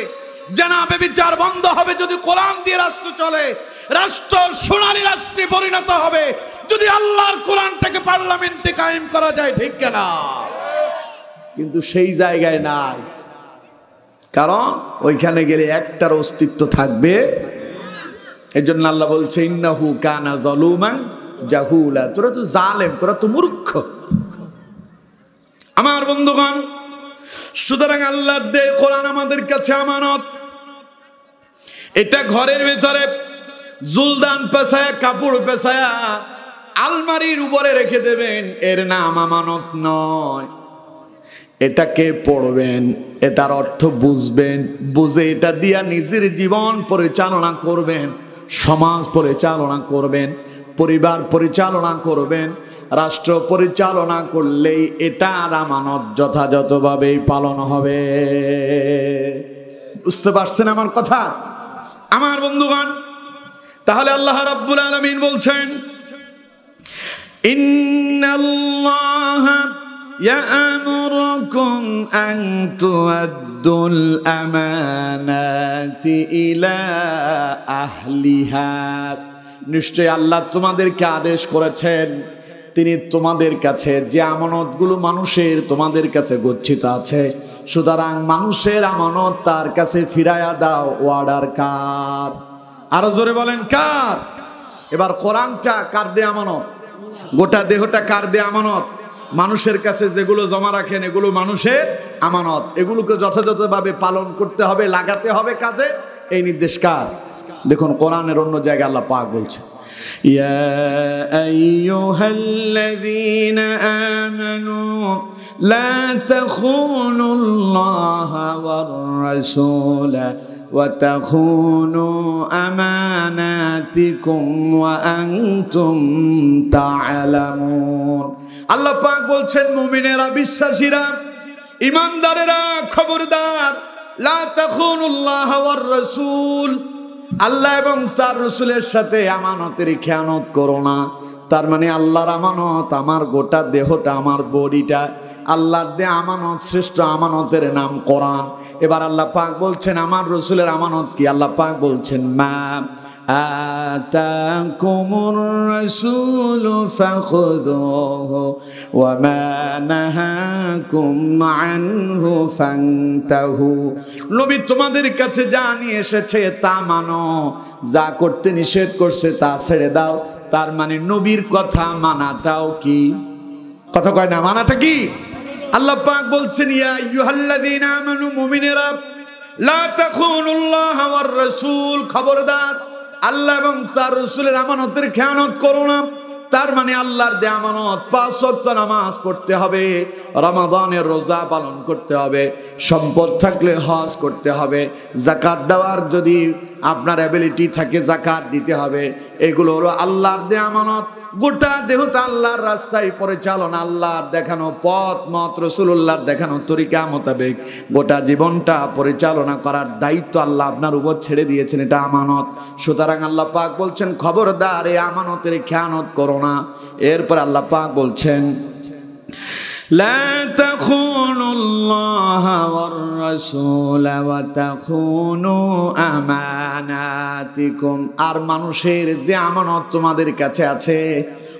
জানা ব্যভিচার বন্ধ হবে যদি কোরআন দিয়ে রাষ্ট্র চলে। রাষ্ট্র সোনালী রাষ্ট্রে পরিণত হবে যদি আল্লাহর কোরআনটাকে পার্লামেন্টে কায়েম করা যায়, ঠিক কিনা? কিন্তু সেই জায়গায় নাই, কারণ ওইখানে গেলে একটার অস্তিত্ব থাকবে এজন্য আল্লাহ বলছে ইন্নাহু কানা যালুমান জাহুলা, তোরা তো জালেম, তোরা তো মূর্খ। আমার বন্ধুগণ, সুতরাং আল্লাহর দেয়া কোরআন আমাদের কাছে আমানত। এটা ঘরের ভেতরে জুলদান পেছায়া, কাপড় পেছায়া আলমারির উপরে রেখে দেবেন, এর নাম আমানত নয়। এটাকে পড়বেন, এটার অর্থ বুঝবেন, বুঝে এটা দিয়া নিজের জীবন পরিচালনা করবেন, সমাজ পরিচালনা করবেন, পরিবার পরিচালনা করবেন, রাষ্ট্র পরিচালনা করলেই এটার আমানত যথাযথভাবে পালন হবে। বুঝতে পারছেন আমার কথা? আমার বন্ধুগণ, তাহলে আল্লাহ রাব্বুল আলামিন বলছেন ইন্নাল্লাহা ইয়া'মুরুকুম আন তু'আদ্দুল আমানাতি ইলা আহলিহা, নিশ্চয় আল্লাহ তোমাদেরকে আদেশ করেছেন, তিনি তোমাদের কাছে যে আমানতগুলো মানুষের তোমাদের কাছে গচ্ছিত আছে, সুতরাং মানুষের আমানত তার কাছে ফিরায়া দাও। ওয়ার্ডার কার? আরো জোরে বলেন কার? এবার কোরআনটা কার দেয়া আমানত? গোটা দেহটা কার দেয়া আমানত? মানুষের কাছে যেগুলো জমা রাখেন এগুলো মানুষের আমানত, এগুলোকে যথাযথভাবে পালন করতে হবে, লাগাতে হবে কাজে। এই নির্দেশ কার? দেখুন কোরআনের অন্য জায়গায় আল্লাহ পাক বলছে ইয়া আইয়ুহাল্লাযীনা আমানু লা তাখুনুল্লাহা ওয়ার রাসূলা ওয়া তাখুনু আমানাতিকুম ওয়া আনতুম তা'লামুন। আল্লাহ পাক বলছেন মুমিনেরা, বিশ্বাসীরা, ঈমানদারেরা খবরদার, লা তাখুনুল্লাহা ওয়ার রাসূল, আল্লাহ এবং তার রাসূলের সাথে আমানতের খেয়ানত করো না। তার মানে আল্লাহর আমানত আমার গোটা দেহটা, আমার বডিটা আল্লাহর দেয়া আমানত, শ্রেষ্ঠ আমানতের নাম কোরআন। এবার আল্লাহ পাক বলছেন আমার রাসূলের আমানত কি? আল্লাহ পাক বলছেন মা আতাকুমুর রাসূলু ফাখুযুহু ওয়া মা নাহাকুম আনহু ফান্তাহু, নবী তোমাদের কাছে যা নিয়ে এসেছে তা মানো, যা করতে নিষেধ করছে তা ছেড়ে দাও। তার মানে নবীর কথা মানাটাও কি? কথা কয় না, মানাটা কি? আল্লাহ পাক বলছেন ইয়া আইয়ুহাল্লাযীনা আমানু, মুমিনেরা, লা তাখুনুল্লাহা ওয়ার রাসূল, খবরদার আল্লাহ এবং তার রাসূলের আমানতের খেয়ানত করো না। তার মানে আল্লাহর দেয়া আমানত, 5 ওয়াক্ত নামাজ পড়তে হবে, রমাদানের রোজা পালন করতে হবে, সম্পদ থাকলে হজ করতে হবে, যাকাত দেওয়ার যদি আপনার অ্যাবিলিটি থাকে যাকাত দিতে হবে। এগুলো হলো আল্লাহর দেয়া আমানত। গোটা দেহটা আল্লাহর রাস্তায় পরিচালনা, আল্লাহর দেখানো পথ মত, রাসূলুল্লাহর দেখানো তরিকা মোতাবেক গোটা জীবনটা পরিচালনা করার দায়িত্ব আল্লাহ আপনার উপর ছেড়ে দিয়েছেন, এটা আমানত। সুতরাং আল্লাহ পাক বলছেন খবরদার এই আমানতের খেয়ানত করো না। এরপর আল্লাহ পাক বলছেন লা তাখুনুল্লাহা ওয়ার রাসূলা ওয়া তাখুনু আমানাতিকুম, আর মানুষের যে আমানত তোমাদের কাছে আছে,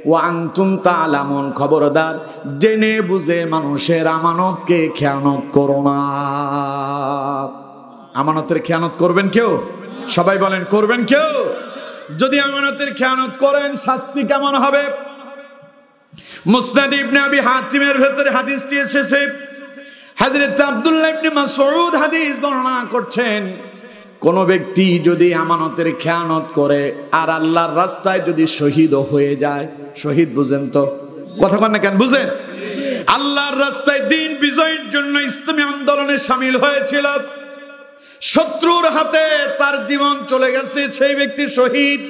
ওয়া আনতুম তা'লামুন, খবরদার জেনে বুঝে মানুষের আমানতকে খেয়ানত করো না। আমানতের খেয়ানত করবেন কেউ? সবাই বলেন করবেন কেউ? যদি আমানতের খেয়ানত করেন শাস্তি কেমন হবে? মুসনাদ ইবনে আবি হাতিমের ভেতরে হাদিসটি এসেছে, হযরত আব্দুল্লাহ ইবনে মাসউদ হাদিস বর্ণনা করছেন, কোন ব্যক্তি যদি আমানতের খেয়ানত করে আর আল্লাহর রাস্তায় যদি শহীদ হয়ে যায়, শহীদ বুঝেন তো? কথা বলেন না কেন? বুঝেন? আল্লাহর রাস্তায় দ্বীন বিজয়ের জন্য ইসলামী আন্দোলনে শামিল হয়েছিল, শত্রুর হাতে তার জীবন চলে গেছে, সেই ব্যক্তি শহীদ,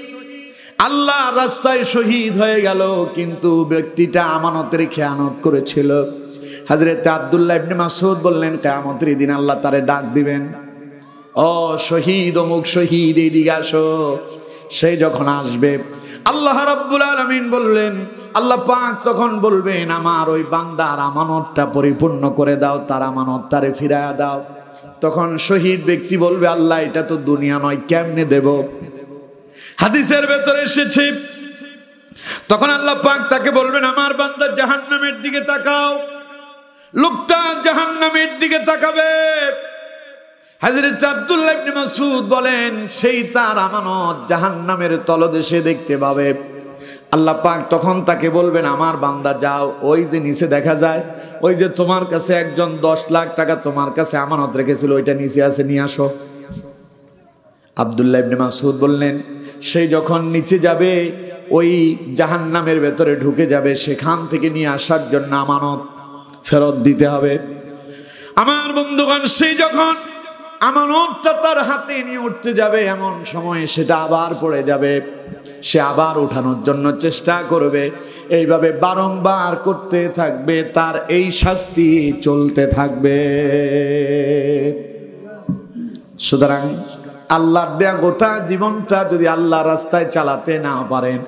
আল্লাহ রাস্তায় শহীদ হয়ে গেল, কিন্তু ব্যক্তিটা আমানতের খেয়ানত করেছিল। হযরত আব্দুল্লাহ ইবনে মাসউদ বললেন কিয়ামতের দিন আল্লাহ তারে ডাক দিবেন, ও শহীদ, অমুক শহীদ, এদিকে আসো। সেই যখন আসবে আল্লাহ রাব্বুল আলামিন বললেন, আল্লাহ পাক তখন বলবেন আমার ওই বান্দার আমানতটা পরিপূর্ণ করে দাও, তার আমানত তারে ফিরায়া দাও। তখন শহীদ ব্যক্তি বলবে আল্লাহ এটা তো দুনিয়া নয়, কেমনে দেব? হাদিসের ভেতরে এসেছে, তখন আল্লাহ পাক তাকে বলবেন আমার বান্দা জাহান্নামের দিকে তাকাও। লোকটা জাহান্নামের দিকে তাকাবে, হযরত আব্দুল্লাহ ইবনে মাসউদ বলেন সেই তার আমানত জাহান্নামের তলদেশে দেখতে পাবে। আল্লাহ পাক তখন তাকে বলবেন, আমার বান্দা যাও, ওই যে নিচে দেখা যায়, ওই যে তোমার কাছে একজন 10 লাখ টাকা তোমার কাছে আমানত রেখেছিল, ওইটা নিচে আছে, নিয়ে আসো। আব্দুল্লাহ ইবনে মাসউদ বললেন, সেই যখন নিচে যাবে, ওই জাহান্নামের ভেতরে ঢুকে যাবে, সেখান থেকে নিয়ে আসার জন্য আমানত ফেরত দিতে হবে। আমার বন্ধুগণ, সেই যখন আমানতটা তার হাতে নিয়ে উঠতে যাবে, এমন সময় সেটা আবার পড়ে যাবে, সে আবার উঠানোর জন্য চেষ্টা করবে, এইভাবে বারংবার করতে থাকবে, তার এই শাস্তি চলতে থাকবে। সুতরাং আল্লাহর দেয়া গোটা জীবনটা যদি আল্লাহর রাস্তায় চালাতে না পারেন,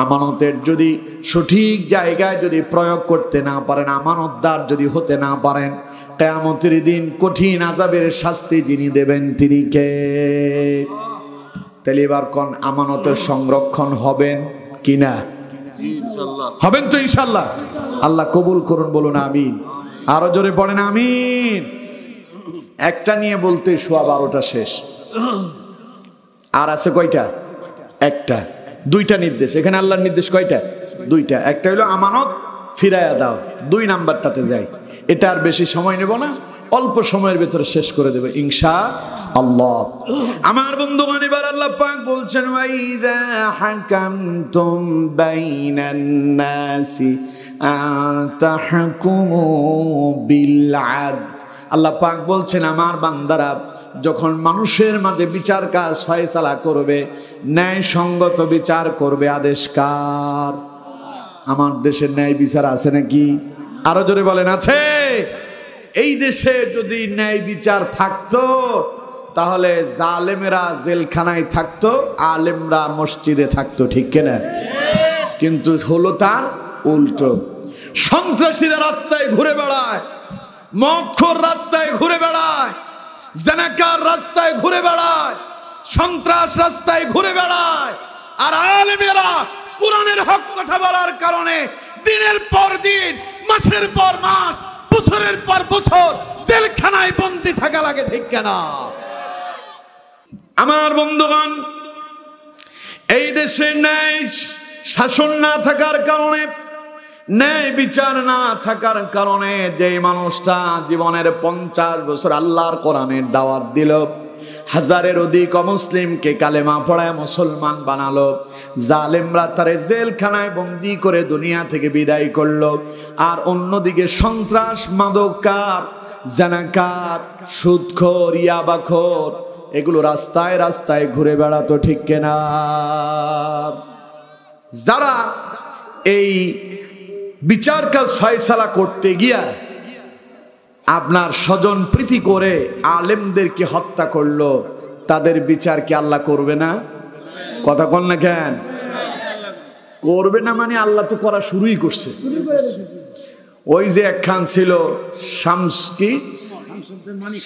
আমানতের যদি সঠিক জায়গায় যদি প্রয়োগ করতে না পারেন, আমানতদার যদি হতে না পারেন, কিয়ামতের দিন কঠিন আযাবের শাস্তি যিনি দেবেন তিনি কে? তাহলে এবার কোন আমানতের সংরক্ষণ হবেন কিনা? ইনশাআল্লাহ হবেন তো ইনশাআল্লাহ। আল্লাহ কবুল করুন, বলুন আমিন। আরো জোরে পড়েন আমিন। একটা নিয়ে বলতে 12:15 শেষ। আর আছে কয়টা? একটা। দুইটা নির্দেশ এখানে। আল্লাহর নির্দেশ কয়টা? দুইটা। একটা হলো আমানত ফিরায়া দাও, 2 নাম্বারটাতে যাই। এটা আর বেশি সময় নেব না, অল্প সময়ের ভিতরে শেষ করে দেবে ইনশাআল্লাহ। আমার বন্ধুগণ, এবার আল্লাহ পাক বলছেন, ওয়াইযা হাকামতুম বাইনান নাসি আতাহকুমু বিল আদল। আল্লাহ পাক বলছেন, আমার বান্দারা যখন মানুষের মাঝে বিচার কাজ ফয়সালা করবে, ন্যায় সঙ্গত বিচার করবে, আদেশ কার? আমার দেশের ন্যায় বিচার আছে নাকি? আরো জোরে বলেন, আছে? এই দেশে যদি ন্যায় বিচার থাকতো, তাহলে জালেমেরা জেলখানায় থাকতো, আলেমরা মসজিদে থাকতো, ঠিক কিনা? কিন্তু হলো তার উল্টো। সন্ত্রাসীরা রাস্তায় ঘুরে বেড়ায়, মদখোর রাস্তায় ঘুরে বেড়ায়, জানাকার রাস্তায় ঘুরে বেড়ায়, সন্ত্রাস রাস্তায় ঘুরে বেড়ায়, আর আলেমেরা কোরআনের হক কথা বলার কারণে দিনের পর দিন, মাসের পর মাস, বছরের পর বছর জেলখানায় বন্দী থাকা লাগে, ঠিক কিনা? আমার বন্ধুগণ, এই দেশে ন্যায় শাসন না থাকার কারণে, ন্যায় বিচার না থাকার কারণে, যে মানুষটা জীবনের 50 বছর আল্লাহর কোরআনের দাওয়াত দিল, 1000-এর অধিক অমুসলিমকে কালেমা পড়ায় মুসলমান বানালো, জালেমরা তারে জেলখানায় বন্দী করে দুনিয়া থেকে বিদায় করলো, আর অন্যদিকে সন্ত্রাস, মাদককার, জানাকার, সুদখোর, ইয়াবাখোর এগুলো রাস্তায় রাস্তায় ঘুরে বেড়াতো, ঠিক কিনা? যারা এই বিচার কাজ ফয়সালা করতে গিয়া আপনার স্বজন প্রীতি করে আলেমদেরকে হত্যা করলো, তাদের বিচার কি আল্লাহ করবে না? কথা বল না কেন? করবে না মানে আল্লাহ তো করা শুরুই করছে। ওই যে একখান ছিল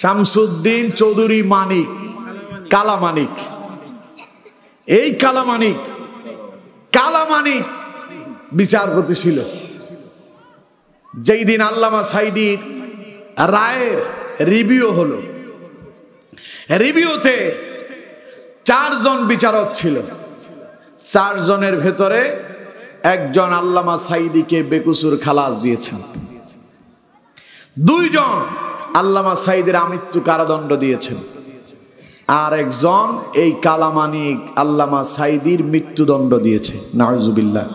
শামসুদ্দিন চৌধুরী মানিক, কালামানিক। এই কালামানিক বিচারপতি ছিল। যেই দিন আল্লামা সাঈদীর রায়ের রিভিউ হলো, রিভিউতে 4 জন বিচারক ছিল। 4 জনের ভেতরে একজন আল্লামা সাঈদীকে বেকসুর খালাস দিয়েছেন, 2 জন আল্লামা সাঈদীর আমৃত্যু কারাদণ্ড দিয়েছেন, আর একজন এই কালামানিক আল্লামা সাঈদীর মৃত্যুদণ্ড দিয়েছে। নাউজুবিল্লাহ।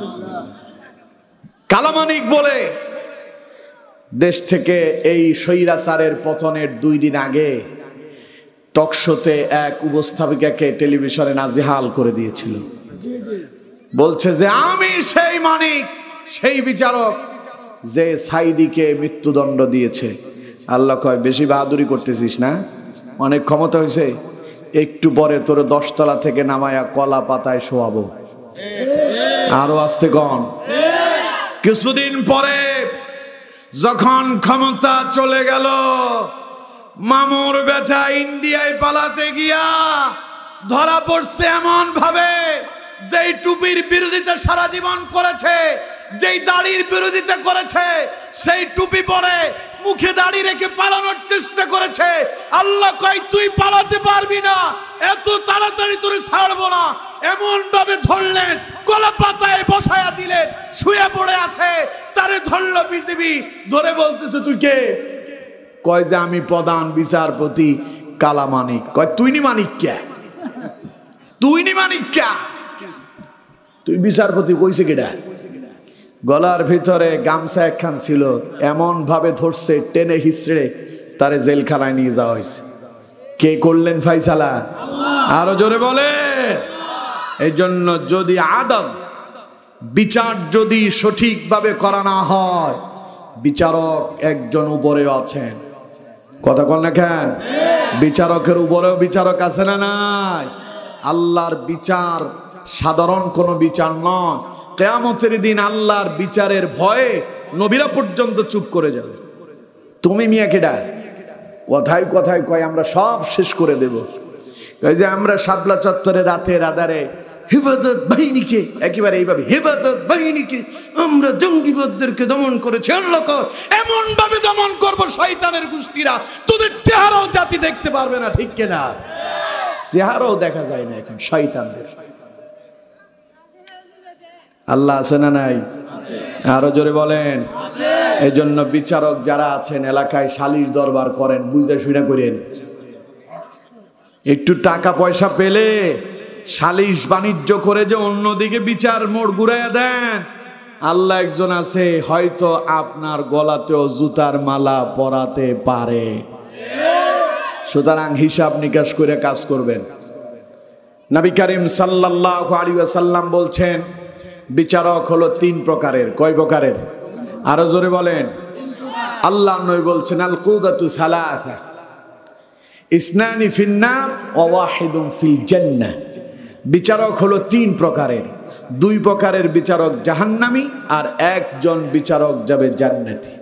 কালামানিক বলে দেশ থেকে এই স্বৈরাচারের পতনের 2 দিন আগে টকশোতে এক উপস্থাপিকাকে টেলিভিশনে নাজেহাল করে দিয়েছিল। বলছে যে আমি সেই মানিক, সেই বিচারক যে সাঈদীকে মৃত্যুদণ্ড দিয়েছে। আল্লাহ কয়, বেশি বাহাদুরি করতেছিস না? অনেক ক্ষমতা হয়েছে, একটু পরে তোর 10 তলা থেকে নামায়া কলা পাতায় শোয়াবো। আরো আসতে কন। কিছুদিন পরে যখন ক্ষমতা চলে গেল, মামুর বেটা ইন্ডিয়ায় পালাতে গিয়া ধরা পড়ছে এমন ভাবে, যেই টুপির বিরোধিতা সারা জীবন করেছে, যেই দাড়ির বিরোধিতা করেছে, সেই টুপি পরে মুখে দাড়ি রেখে পালানোর চেষ্টা করেছে। আল্লাহ কয় তুই পালাতে পারবি না, এত তাড়াতাড়ি তোরে ছাড়বো না। এমন ভাবে ধরলেন, কলা পাতায় বসায়া দিলেন, শুয়ে পড়ে আছে। তারে ধরলো বিজিবি, ধরে বলতেছে তুই কে? কয় যে আমি প্রধান বিচারপতি কালামানিক। কয় তুই নি মানিক কে? তুই নি মানিক কে? তুই বিচারপতি কইছে কেডা? গলার ভিতরে গামছা একখান ছিল, এমন ভাবে ধরছে, টেনে হিসড়ে তারে জেলখানায় নিয়ে যাওয়া হয়েছে। কে করলেন ফাইসালা? আরো জোরে বলেন। এই জন্য যদি আদল, বিচার যদি সঠিকভাবে করা না হয়, বিচারক একজন উপরেও আছেন। কথা বল না কেন? বিচারকের উপরেও বিচারক আছে না নাই? আল্লাহর বিচার সাধারণ কোনো বিচার নয়। কিয়ামতের দিন আল্লাহর বিচারের ভয়ে নবীরা পর্যন্ত চুপ করে যাবে। তুমি মিয়া কেডা? কথায় কথায় কয় আমরা সব শেষ করে দেব। এই যে আমরা শাপলা চত্বরে রাতের আধারে হেফাজত বাহিনীকে, একেবারে এইভাবে হেফাজত বাহিনীকে আমরা জঙ্গিবাদদেরকে দমন করেছি, আল্লাহ এমন ভাবে দমন করবো শয়তানের গোষ্ঠীরা তোদের চেহারাও জাতি দেখতে পারবে না। ঠিক কিনা? চেহারাও দেখা যায় না এখন শয়তানদের। আল্লাহ আছে না নাই? আরো জোরে বলেন। এই জন্য বিচারক যারা আছেন এলাকায় সালিশ দরবার করেন, বুঝে শুনে করেন। একটু টাকা পয়সা পেলে সালিশ বাণিজ্য করে যে অন্যদিকে বিচার মোড় ঘুরাইয়া দেন। আল্লাহ একজন আছে, হয়তো আপনার গলাতেও জুতার মালা পরাতে পারে। সুতরাং হিসাব নিকাশ করে কাজ করবেন। নবী করিম সাল্লাল্লাহু আলাইহি ওয়াসাল্লাম বলছেন বিচারক হলো 3 প্রকারের। কয় প্রকারের? আরো জোরে বলেন। আল্লাহ নবী বলছেন আল কুদাতু সালাসা, ইসনানি ফিন নার ওয়া ওয়াহিদুন ফিল জান্নাহ। বিচারক হলো 3 প্রকারের। 2 প্রকারের বিচারক জাহান্নামী আর একজন বিচারক যাবে জান্নাতি।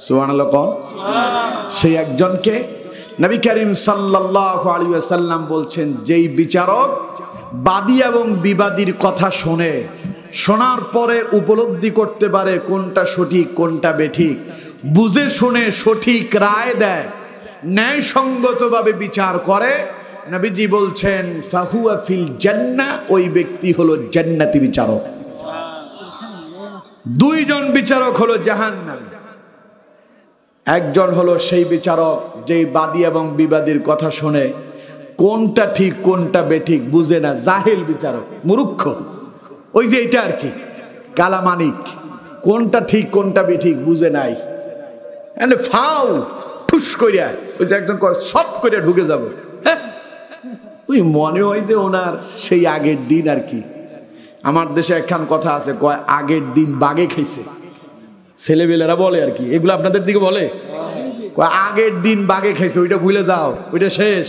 সুবহানাল্লাহ। কোন? সেই একজনকে নবী করিম সাল্লাল্লাহু আলাইহি ওয়াসাল্লাম বলছেন যেই বিচারক বাদী এবং বিবাদীর কথা শোনে, শোনার পরে উপলব্ধি করতে পারে কোনটা সঠিক কোনটা বেঠিক, বুঝে শুনে সঠিক রায় দেয়, ন্যায়সঙ্গতভাবে বিচার করে, নবীজি বলছেন ফাহুয়া ফিল জান্নাহ, ওই ব্যক্তি হলো জান্নাতি বিচারক। 2 জন বিচারক হলো জাহান্নামী। একজন হলো সেই বিচারক যেই বাদী এবং বিবাদীর কথা শুনে কোনটা ঠিক কোনটা বেঠিক বুঝে না, জাহিল বিচারক, মূর্খ। ওই যে এটা আর কি কালামানিক, কোনটা ঠিক কোনটা বেঠিক বুঝে নাই, ফাউল ঠুস করিয়া ওই যে একজন সব করে ঢুকে যাব। হ্যাঁ, ওই মনে হয় যে ওনার সেই আগের দিন আর কি। আমার দেশে একখান কথা আছে, কয় আগের দিন বাগে খাইছে। ছেলেবেলেরা বলে আর কি, এগুলো আপনাদের দিকে বলে, কয় আগের দিন বাগে খাইছে, ওইটা ভুলে যাও, ওইটা শেষ।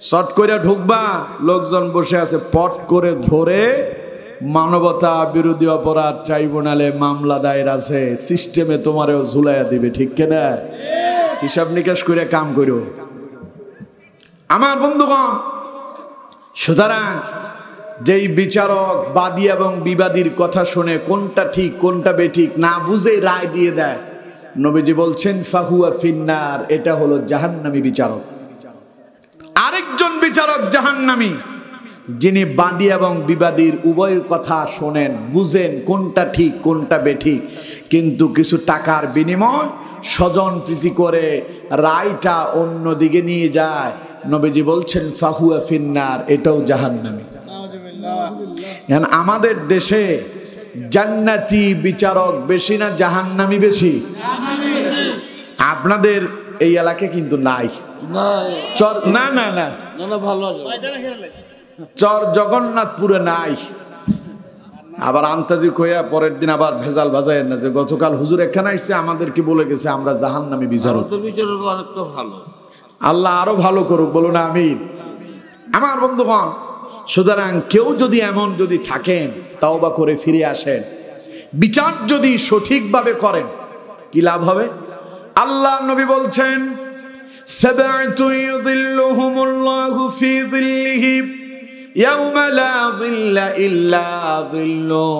শর্ট করে ঢুকবা, লোকজন বসে আছে, পট করে ধরে মানবতা বিরোধী অপরাধ ট্রাইব্যুনালে মামলা দায়ের আছে, সিস্টেমে তোমারেও ঝুলাইয়া দিবে। ঠিক কিনা? হিসাব নিকাশ করে কাম করো আমার বন্ধুগণ। সুতরাং যেই বিচারক বাদী এবং বিবাদীর কথা শুনে কোনটা ঠিক কোনটা বেঠিক না বুঝে রায় দিয়ে দেয়, নবীজি বলছেন ফাহুয়া ফিন্নার, এটা হলো জাহান্নামী বিচারক। আরেকজন বিচারক জাহান্নামী যিনি বাদী এবং বিবাদীর উভয়ের কথা শোনেন, বুঝেন কোনটা ঠিক কোনটা বেঠিক, কিন্তু কিছু টাকার বিনিময় স্বজন প্রীতি করে রায়টা অন্য দিকে নিয়ে যায়, নবীজি বলছেন ফাহুয়া ফিন্নার, এটাও জাহান্নামী। আমাদের দেশে জান্নাতি বিচারক বেশি না জাহান্নামী বেশি? আপনাদের এই এলাকায় কিন্তু নাই। না না না, চর জগন্নাথপুরে নাই। আবার আন্তাজি কইয়া পরের দিন আবার ভেজাল ভাজায় না যে গতকাল হুজুর এখানে আসছে আমাদেরকে বলে গেছে আমরা জাহান্নামী বিচারক। আল্লাহ আরো ভালো করুক, বলুন আমিন। আমার বন্ধুগণ, সুতরাং কেউ যদি এমন যদি থাকেন, তাওবা করে ফিরে আসেন, বিচার যদি সঠিকভাবে করেন, কি লাভ হবে? আল্লাহ নবী বলছেন সাবআতু ইউযিল্লুহুমুল্লাহু ফি যিল্লিহি ইয়াওমা লা যিল্লা ইল্লা যিল্লু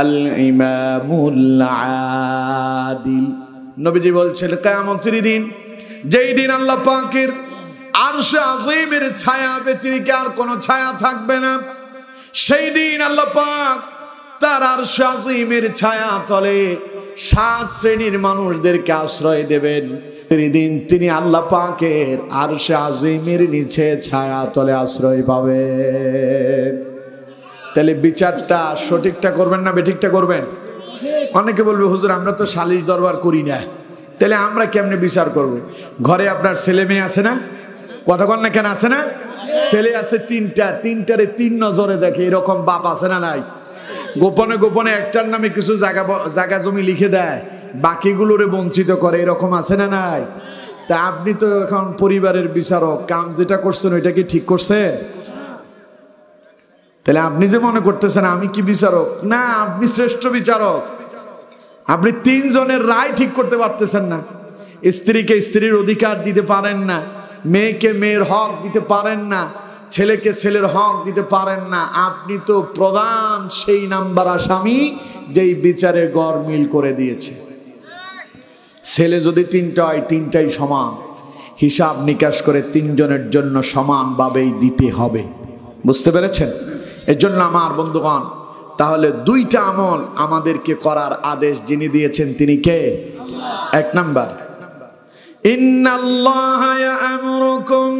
আল ইমামুল আদিল। নবীজি বলছেন কিয়ামতের দিন, যেই দিন আল্লাহ পাকের আরশে আজিমের ছায়া ব্যতিরেকে আর কোনো ছায়া থাকবে না, সেই দিন আল্লাহ পাক তার আরশে আজিমের ছায়া তলে 7 শ্রেণীর মানুষদেরকে আশ্রয় দেবেন। সেই দিন তিনি আল্লাহ পাকের আরশে আজিমের নিচে ছায়া তলে আশ্রয় পাবেন। তাহলে বিচারটা সঠিকটা করবেন না বেঠিকটা করবেন? অনেকে বলবে হুজুর আমরা তো সালিশ দরবার করি না, তাহলে আমরা কেমনে বিচার করব? ঘরে আপনার ছেলে মেয়ে আছে না? কতক্ষণ না কেন আছে না? ছেলে আছে 3টা, 3টারে 3 নজরে দেখে, এরকম বাপ আছে না নাই? গোপনে গোপনে একটার নামে কিছু জায়গা জমি লিখে দেয়, বাকিগুলোরে বঞ্চিত করে, এরকম আছে না নাই? তা আপনি তো এখন পরিবারের বিচারক, কাম যেটা করছেন ওইটা কি ঠিক করছেন? তাহলে আপনি যে মনে করতেছেন আমি কি বিচারক, না, আপনি শ্রেষ্ঠ বিচারক। আপনি 3 জনের রায় ঠিক করতে পারতেছেন না, স্ত্রীকে স্ত্রীর অধিকার দিতে পারেন না, মেয়েকে মেয়ের হক দিতে পারেন না, ছেলেকে ছেলের হক দিতে পারেন না। আপনি তো প্রধান সেই নাম্বার আসামি যেই বিচারে গড়মিল করে দিয়েছে। ছেলে যদি 3টা হয় 3টাই সমান, হিসাব নিকাশ করে 3 জনের জন্য সমানভাবেই দিতে হবে। বুঝতে পেরেছেন? এর জন্য আমার বন্ধুগণ, তাহলে 2টা আমল আমাদেরকে করার আদেশ যিনি দিয়েছেন তিনি কে? 1 নাম্বার, ইন্নাল্লাহা ইয়া'মুরুকুম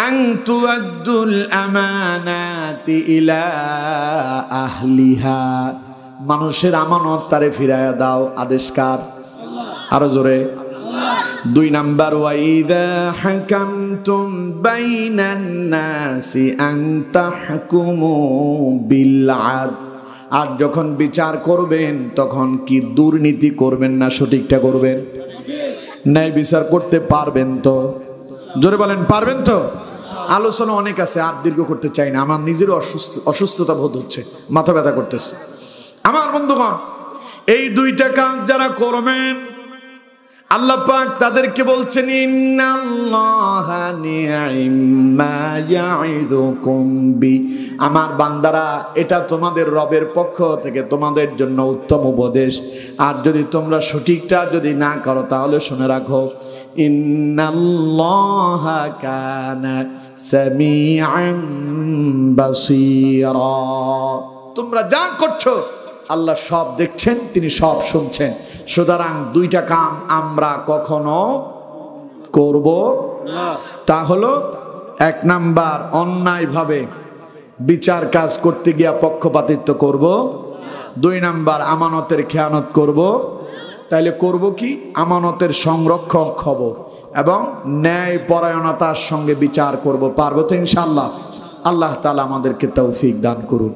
আন তু'আদ্দুল আমানাতি ইলা আহলিহা, মানুষের আমানত তারে ফিরায়া দাও, আদেশ কার? আরো জোরে। 2 নাম্বার, ওয়াইদা হাকামতুম বাইনান নাসি আন তাহকুমু বিল আদল, আর যখন বিচার করবেন তখন কি দুর্নীতি করবেন না, সঠিকটা করবেন? ন্যায় বিচার করতে পারবেন তো? জোরে বলেন, পারবেন তো? আলোচনা অনেক আছে, আর দীর্ঘ করতে চাই না, আমার নিজেরও অসুস্থতা বোধ হচ্ছে, মাথা ব্যথা করতেছে। আমার বন্ধুগণ, এই 2টা কাজ যারা করবেন আল্লাহ পাক তাদেরকে বলছেন ইন্নাল্লাহা নি'মা ইয়া'iদুকুম বি, আমার বান্দারা এটা তোমাদের রবের পক্ষ থেকে তোমাদের জন্য উত্তম উপদেশ। আর যদি তোমরা সঠিকটা যদি না করো তাহলে শুনে রাখো, ইন্নাল্লাহা কানা সামিআন বাসীরা, তোমরা যা করছো আল্লাহ সব দেখছেন, তিনি সব শুনছেন। সুতরাং 2টা কাম আমরা কখনো করব না। তা হলো 1 নাম্বার, অন্যায়ভাবে বিচার কাজ করতে গিয়া পক্ষপাতিত্ব করব। 2 নাম্বার, আমানতের খেয়ানত করব। তাইলে করব কি? আমানতের সংরক্ষক হব এবং ন্যায় পরায়ণতার সঙ্গে বিচার করব। পারবো তো ইনশাআল্লাহ? আল্লাহ তাআলা আমাদেরকে তৌফিক দান করুন।